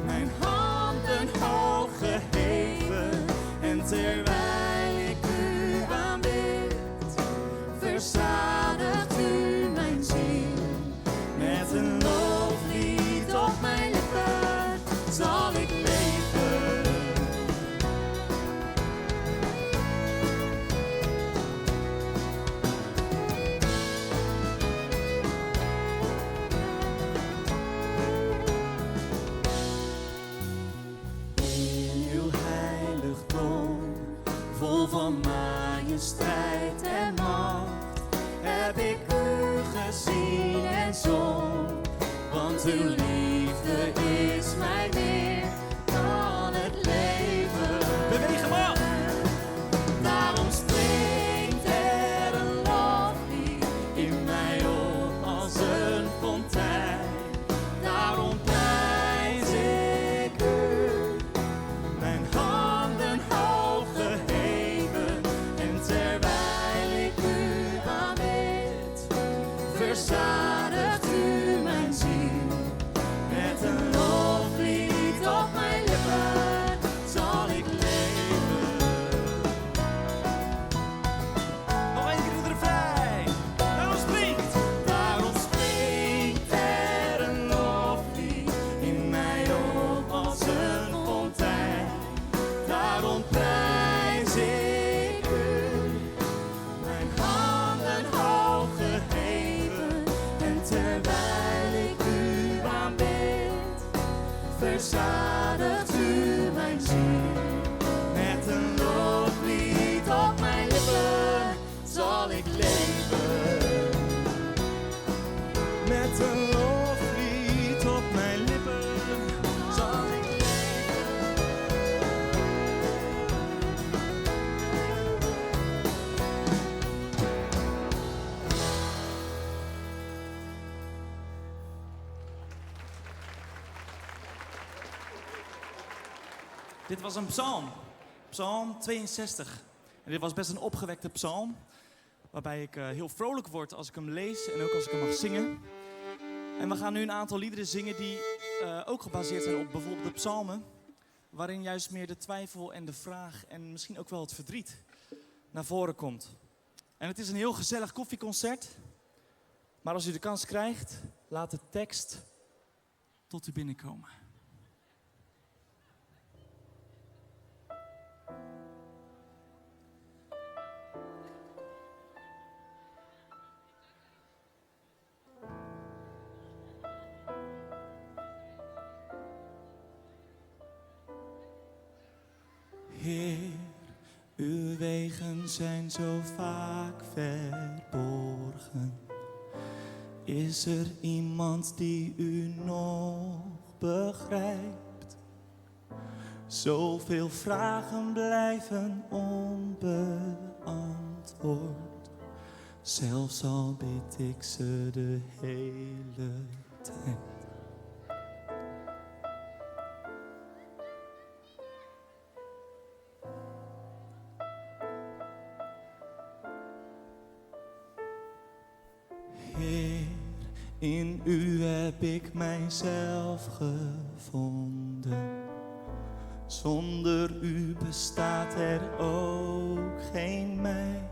mijn handen hoog geheven. En terwijl ik u aanbid, verzadigt u mijn ziel. Met een loflied op mijn lippen zal ik leven. In uw heiligdom, uw liefde is mij meer dan het leven. Beweeg hem op! Daarom springt er een loflied in mij op als een fontein. Daarom prijs ik u, mijn handen hoog geheven. En terwijl ik u aanbid, verzadigt u mijn ziel. Met een loflied op mijn lippen zal ik leven. Nog één keer de refrein. Daarom springt er een loflied in mij op als een fontein. Daarom prijs ik u, mijn handen hoog geheven. En terwijl ik u aanbid, verzadigt u mijn ziel. Met een loflied op mijn lippen zal ik leven. Met een loflied op mijn lippen zal ik Dit was een psalm. Psalm 62. En dit was best een opgewekte psalm. Waarbij ik heel vrolijk word als ik hem lees en ook als ik hem mag zingen. En we gaan nu een aantal liederen zingen die ook gebaseerd zijn op bijvoorbeeld de psalmen. Waarin juist meer de twijfel en de vraag en misschien ook wel het verdriet naar voren komt. En het is een heel gezellig koffieconcert. Maar als u de kans krijgt, laat de tekst tot u binnenkomen. Heer, uw wegen zijn zo vaak verborgen. Is er iemand die u nog begrijpt? Zoveel vragen blijven onbeantwoord. Zelfs al bid ik ze de hele tijd. Heer, in u heb ik mijzelf gevonden. Zonder u bestaat er ook geen mij.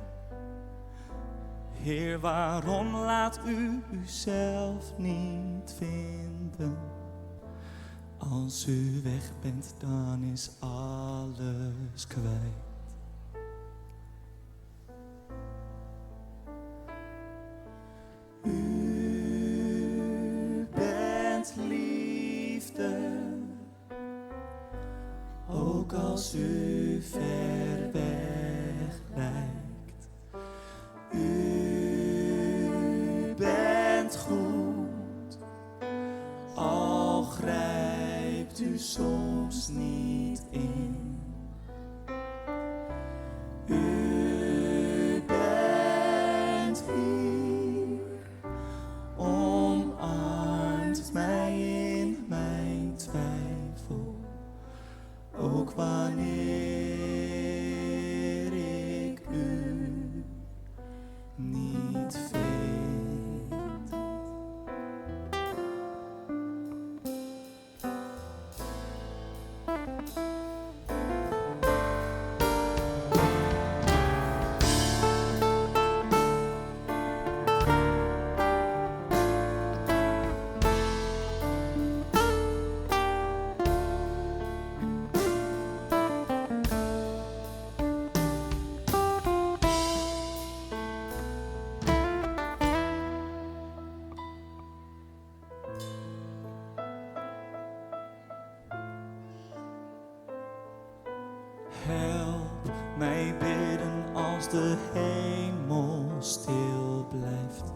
Heer, waarom laat u uzelf niet vinden? Als u weg bent, dan is alles kwijt. U bent liefde, ook als u ver weg lijkt. U bent goed, al grijpt u soms niet in. U bent hier, omarmt mij in mijn twijfel, ook wanneer ik u niet vind. Help mij bidden als de hemel stil blijft.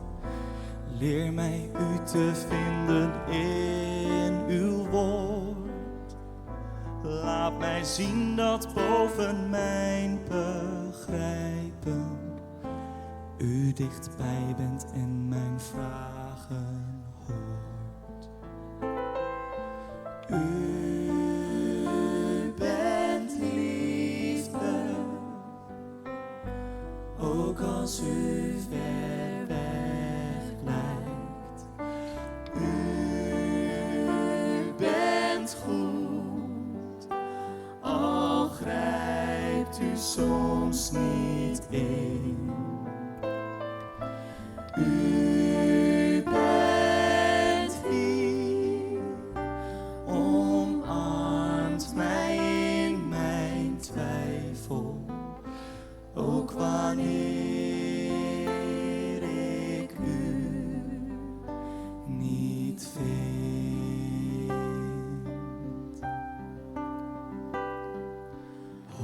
Leer mij u te vinden in uw woord. Laat mij zien dat boven mijn begrijpen u dichtbij bent en mijn vragen hoort. U bent liefde, ook als u ver weg lijkt. U bent goed, al grijpt u soms niet in. U bent hier, omarmt mij in mijn twijfel, ook wanneer ik u niet vind.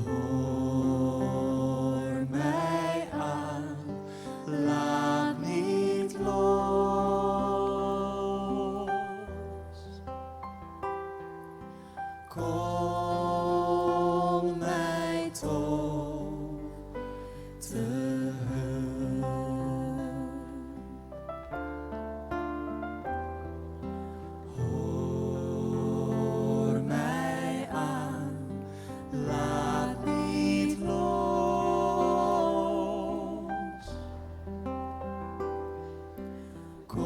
Hoor mij aan, laat niet los. Kom mij toch te hulp. Hoor mij aan, laat niet los. Kom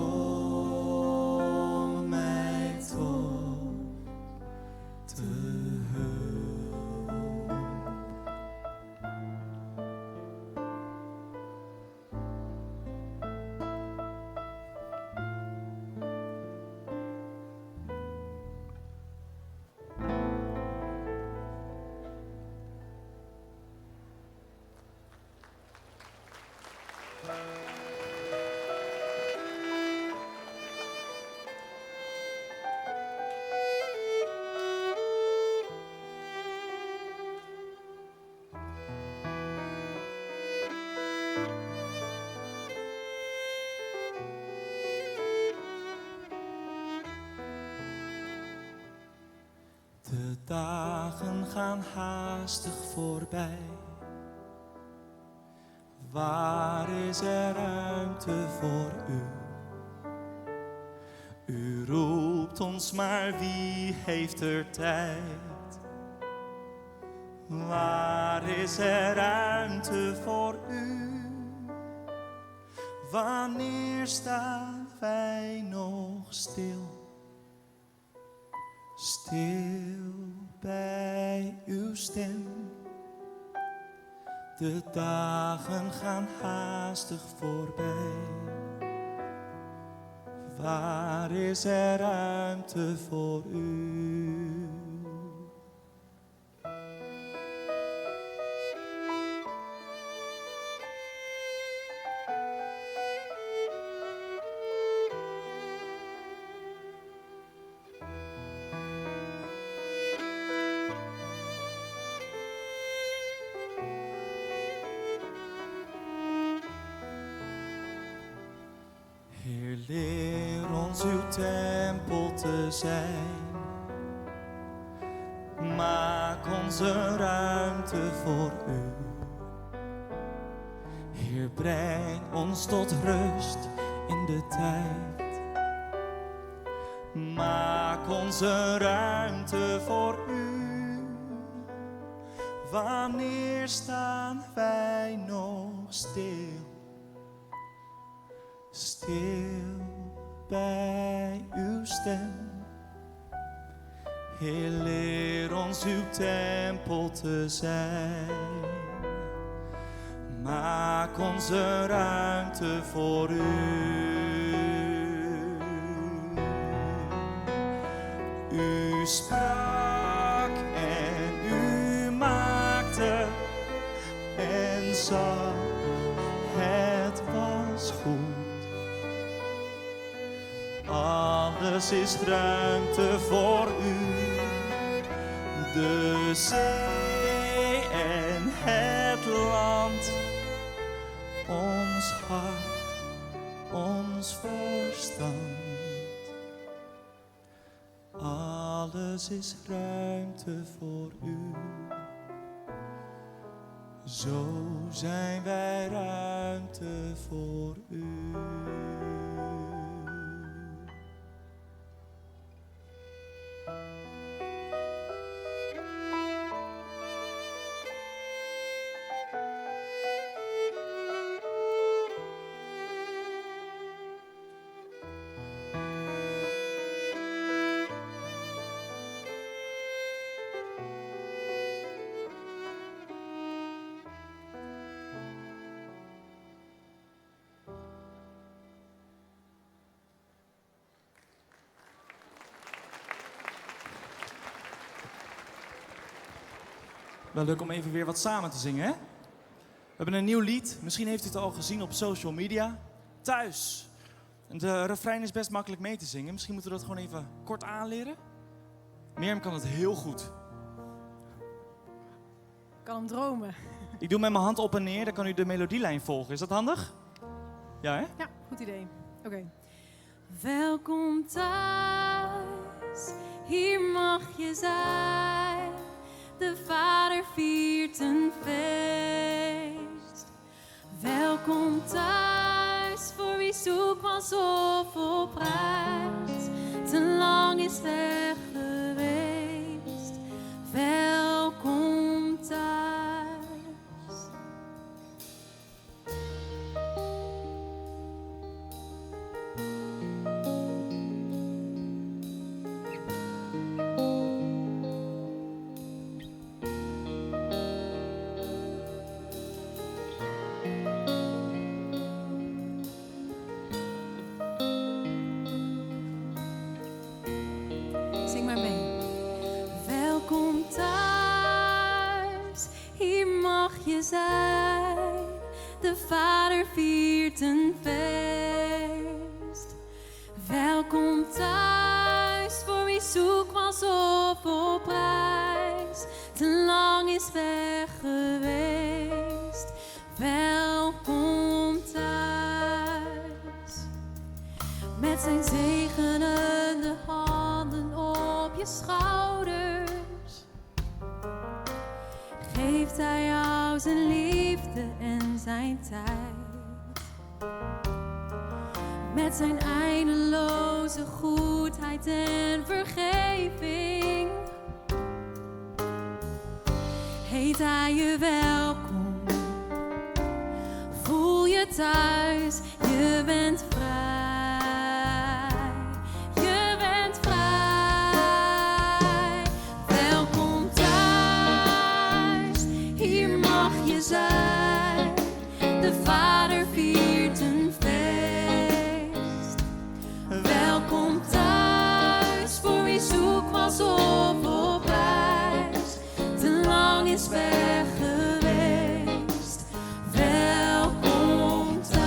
mij toch te hulp. De dagen gaan haastig voorbij. Waar is er ruimte voor u? U roept ons, maar wie heeft er tijd? Waar is er ruimte voor u? Wanneer staan wij nog stil? Stil bij uw stem. De dagen gaan haastig voorbij. Waar is er ruimte voor u? Heer, leer ons uw tempel te zijn. Maak onze ruimte voor u. Heer, breng ons tot rust in de tijd. Maak onze ruimte voor u. Wanneer staan wij nog stil? Stil bij uw stem. Heer, leer ons uw tempel te zijn. Maak onze ruimte voor u. U sprak en u maakte en zag, het was goed. Alles is ruimte voor u. De zee en het land. Ons hart, ons volk. afstand. Alles is ruimte voor u. Zo zijn wij ruimte voor u. Wel leuk om even weer wat samen te zingen, hè? We hebben een nieuw lied. Misschien heeft u het al gezien op social media. Thuis. En de refrein is best makkelijk mee te zingen. Misschien moeten we dat gewoon even kort aanleren. Mirjam kan het heel goed. Ik kan hem dromen. Ik doe met mijn hand op en neer, dan kan u de melodielijn volgen. Is dat handig? Ja, hè? Ja, goed idee. Oké. Welkom thuis, hier mag je zijn. De Vader viert een feest. Welkom thuis, voor wie zoekt was of op reis. Te lang is weg geweest. Welkom thuis. Zing maar mee. Welkom thuis, hier mag je zijn. De Vader viert een feest. Welkom thuis, voor wie zoekt was of op reis. Te lang is weg geweest. Welkom thuis. Met zijn zegenende handen op je schouders geeft hij jou zijn liefde en zijn tijd. Met zijn eindeloze goedheid en vergeving heet hij je welkom. Voel je thuis, je bent vrij. Je bent vrij. Welkom thuis, hier mag je zijn. De Vader viert een feest. Welkom thuis, voor wie zoekt was of op reis. Te lang is weg geweest. Welkom thuis.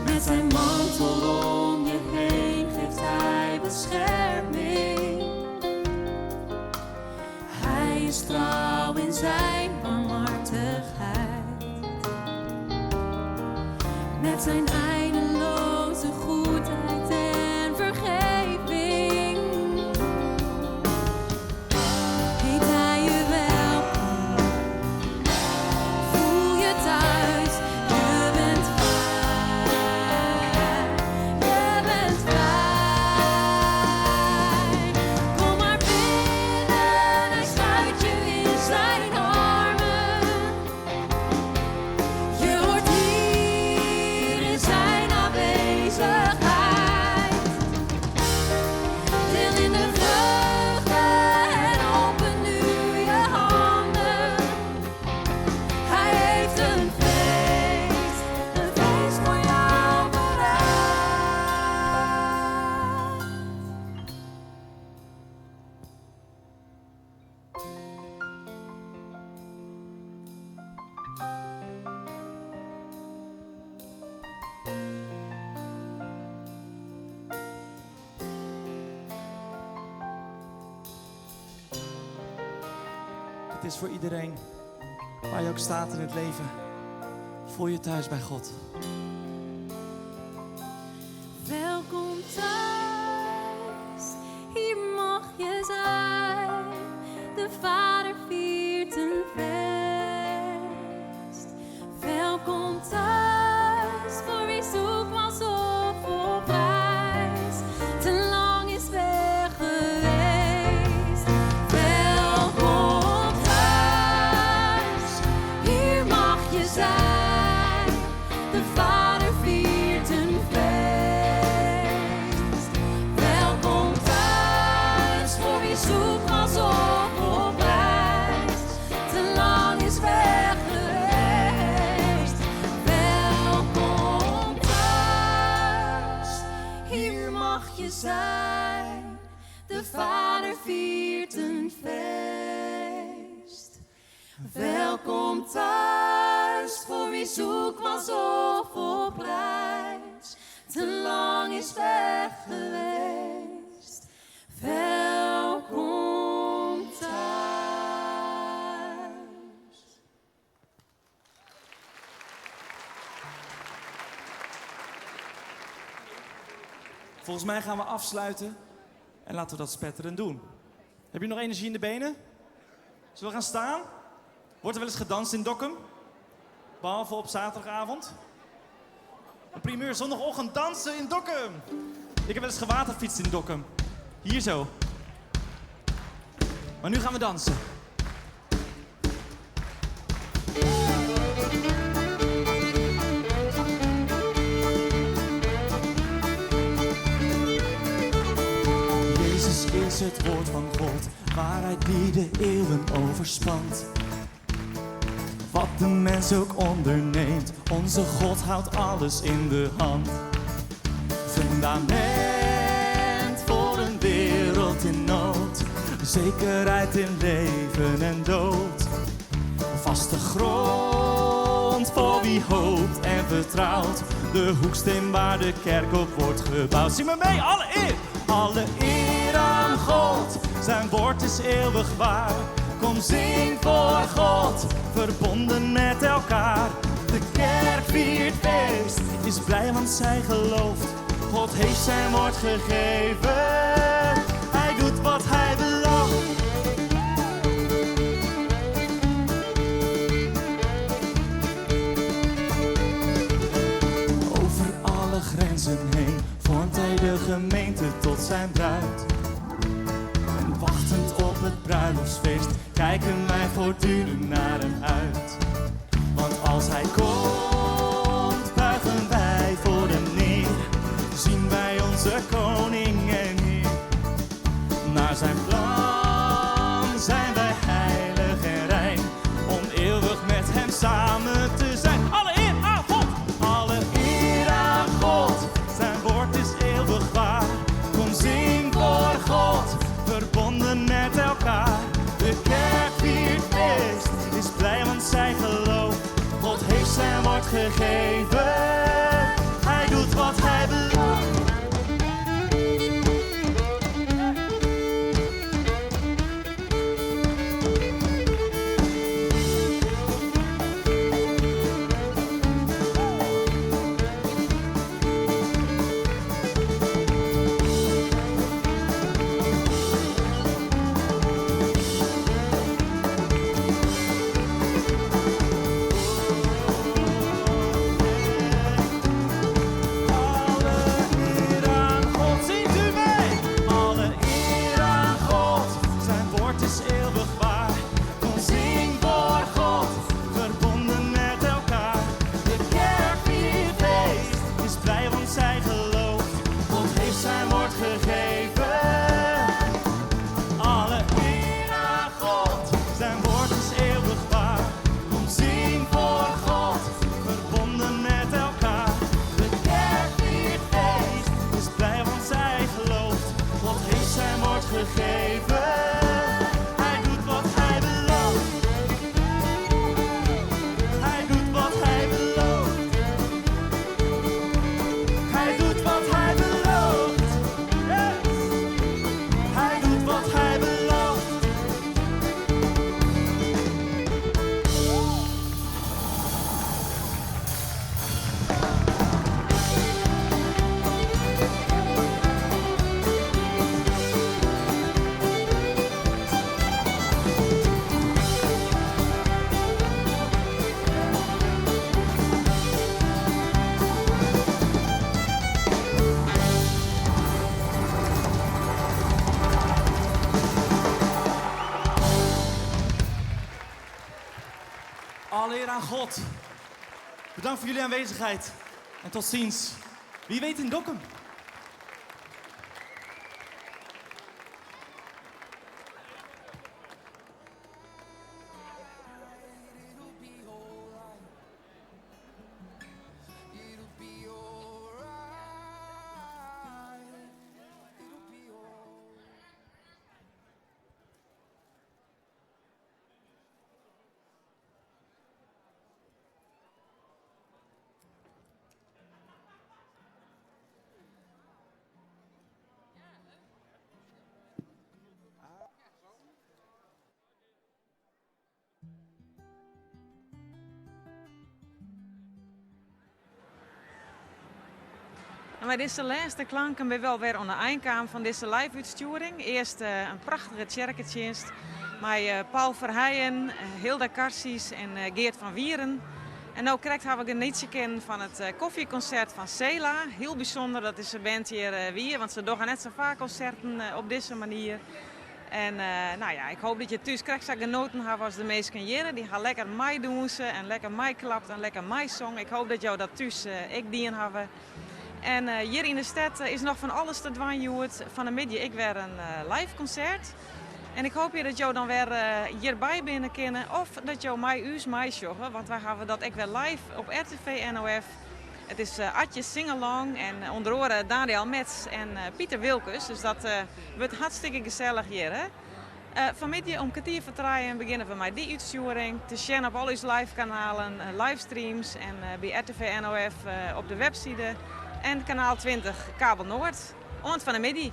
Met zijn mantel om je heen geeft hij bescherming. Hij is trouw in zijn barmhartigheid. Met zijn eindeloze goedheid en vergeving heet hij je welkom. Voel je thuis, je bent vrij. Je bent vrij. Kom maar binnen, hij sluit je in zijn armen. Je hoort hier in zijn aanwezigheid. Deel in de vreugde en open nu je handen. Hij heeft een feest voor jou bereid. Het is voor iedereen, waar je ook staat in het leven. Voel je thuis bij God. Welkom thuis, hier mag je zijn. De Vader viert een feest. Welkom thuis, voor wie zoekt was op op reis. Te lang is weg geweest. Welkom thuis, hier mag je zijn. De Vader viert een feest. Welkom thuis, voor wie zoekt was op op reis. Te lang is weg geweest. Welkom thuis, hier mag je zijn. De Vader viert een feest. Welkom thuis, voor wie zoekt was of op reis. Te lang is weg geweest. Welkom thuis. Volgens mij gaan we afsluiten en laten we dat spetterend doen. Heb je nog energie in de benen? Zullen we gaan staan? Wordt er wel eens gedanst in Dokkum? Behalve op zaterdagavond? Een primeur, zondagochtend dansen in Dokkum! Ik heb wel eens gewaterfietst in Dokkum. Hier zo. Maar nu gaan we dansen. Jezus is het woord van God, waarheid die de eeuwen overspant. Wat de mens ook onderneemt, onze God houdt alles in de hand. Fundament voor een wereld in nood, zekerheid in leven en dood. Vaste grond voor wie hoopt en vertrouwt, de hoeksteen waar de kerk op wordt gebouwd. Zing maar mee, alle eer aan God, zijn woord is eeuwig waar. Kom zing voor God, verbonden met elkaar. De kerk viert feest, is blij want zij gelooft. God heeft zijn woord gegeven, hij doet wat hij belooft. Over alle grenzen heen vormt hij de gemeente tot zijn bruid. En wachtend op het bruiloftsfeest kijken wij voortdurend naar hem uit. Want als hij komt, buigen wij voor hem neer. Zien wij onze koning en Heer. Naar zijn plan zijn wij heilig en rein, om eeuwig met hem samen te zijn. Alle eer aan God! Alle eer aan God, zijn woord is eeuwig waar. Kom zing voor God, verbonden met elkaar. De kerk viert feest, is blij want zij gelooft. God heeft zijn woord gegeven, hij doet wat hij belooft. aan God. Bedankt voor jullie aanwezigheid. En tot ziens. Wie weet in Dokkum. En bij deze laatste klanken ben we wel weer aan de eindkamer van deze live-uitsturing. Eerst een prachtige tjerketjenst met Paul Verheijen, Hilda Karsies en Geert van Wieren. En nu hebben we genietje kennen van het koffieconcert van Sela. Heel bijzonder, dat is een band hier weer, want ze doen net zo vaak concerten op deze manier. En nou ja, ik hoop dat je thuis krijgt genoten hebben als de meesten jaren. Die gaan lekker meedoen en lekker meeklapt en lekker meezong. Ik hoop dat jou dat thuis ik dien hebben. En hier in de stad is nog van alles te doen. Van de middag ik weer een live concert. En ik hoop dat jou dan weer hierbij binnen kunnen. Of dat jou mij u's meisjoggen. Want wij gaan dat ik weer live op RTV NOF. Het is Atje Singalong en onder andere Daniel Metz en Pieter Wilkes. Dus dat wordt hartstikke gezellig hier. Hè? Vanmiddag om kwartier voor draaien beginnen we met die uitsturing. Te zien op al onze live kanalen, livestreams en bij RTV NOF op de website. En kanaal 20 Kabel Noord. Ont van de middag.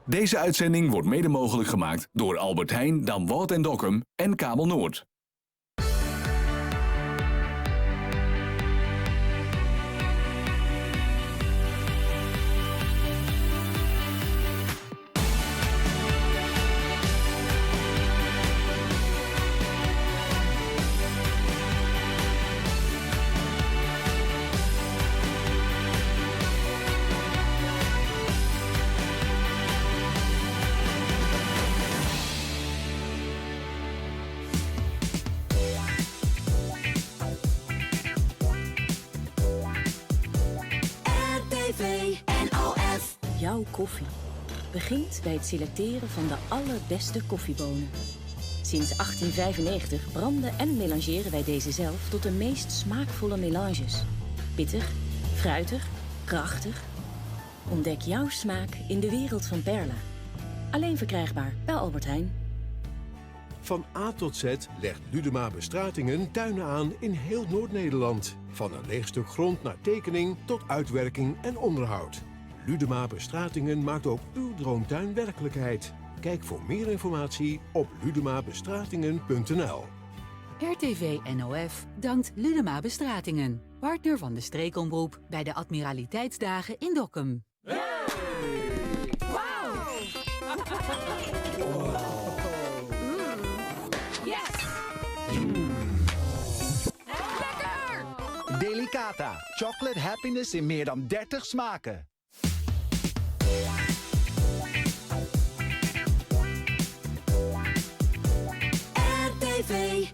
Deze uitzending wordt mede mogelijk gemaakt door Albert Heijn, Damwoudt en Dokkum en Kabel Noord. Jouw koffie begint bij het selecteren van de allerbeste koffiebonen. Sinds 1895 branden en melangeren wij deze zelf tot de meest smaakvolle melanges. Pittig, fruitig, krachtig. Ontdek jouw smaak in de wereld van Perla. Alleen verkrijgbaar bij Albert Heijn. Van A tot Z legt Ludema Bestratingen tuinen aan in heel Noord-Nederland. Van een leeg stuk grond naar tekening tot uitwerking en onderhoud. Ludema Bestratingen maakt ook uw droomtuin werkelijkheid. Kijk voor meer informatie op ludemabestratingen.nl. RTV NOF dankt Ludema Bestratingen, partner van de streekomroep bij de Admiraliteitsdagen in Dokkum. Delicata. Chocolate happiness in meer dan 30 smaken. RTV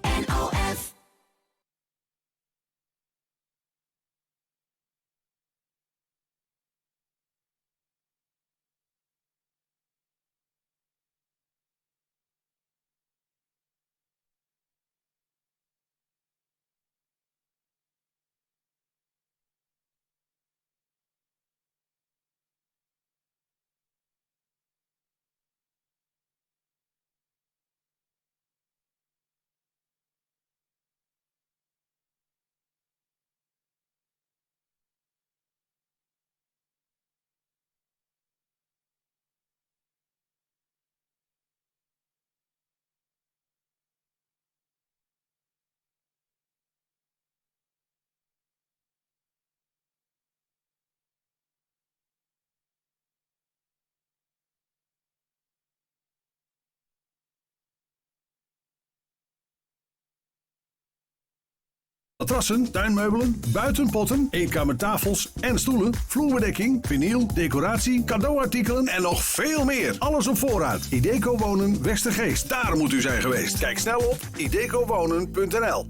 Matrassen, tuinmeubelen, buitenpotten, eetkamertafels en stoelen, vloerbedekking, vinyl, decoratie, cadeauartikelen en nog veel meer. Alles op voorraad. Ideco Wonen Westergeest. Daar moet u zijn geweest. Kijk snel op idecowonen.nl.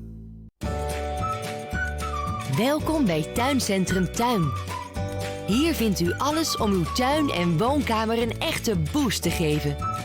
Welkom bij Tuincentrum Tuin. Hier vindt u alles om uw tuin en woonkamer een echte boost te geven.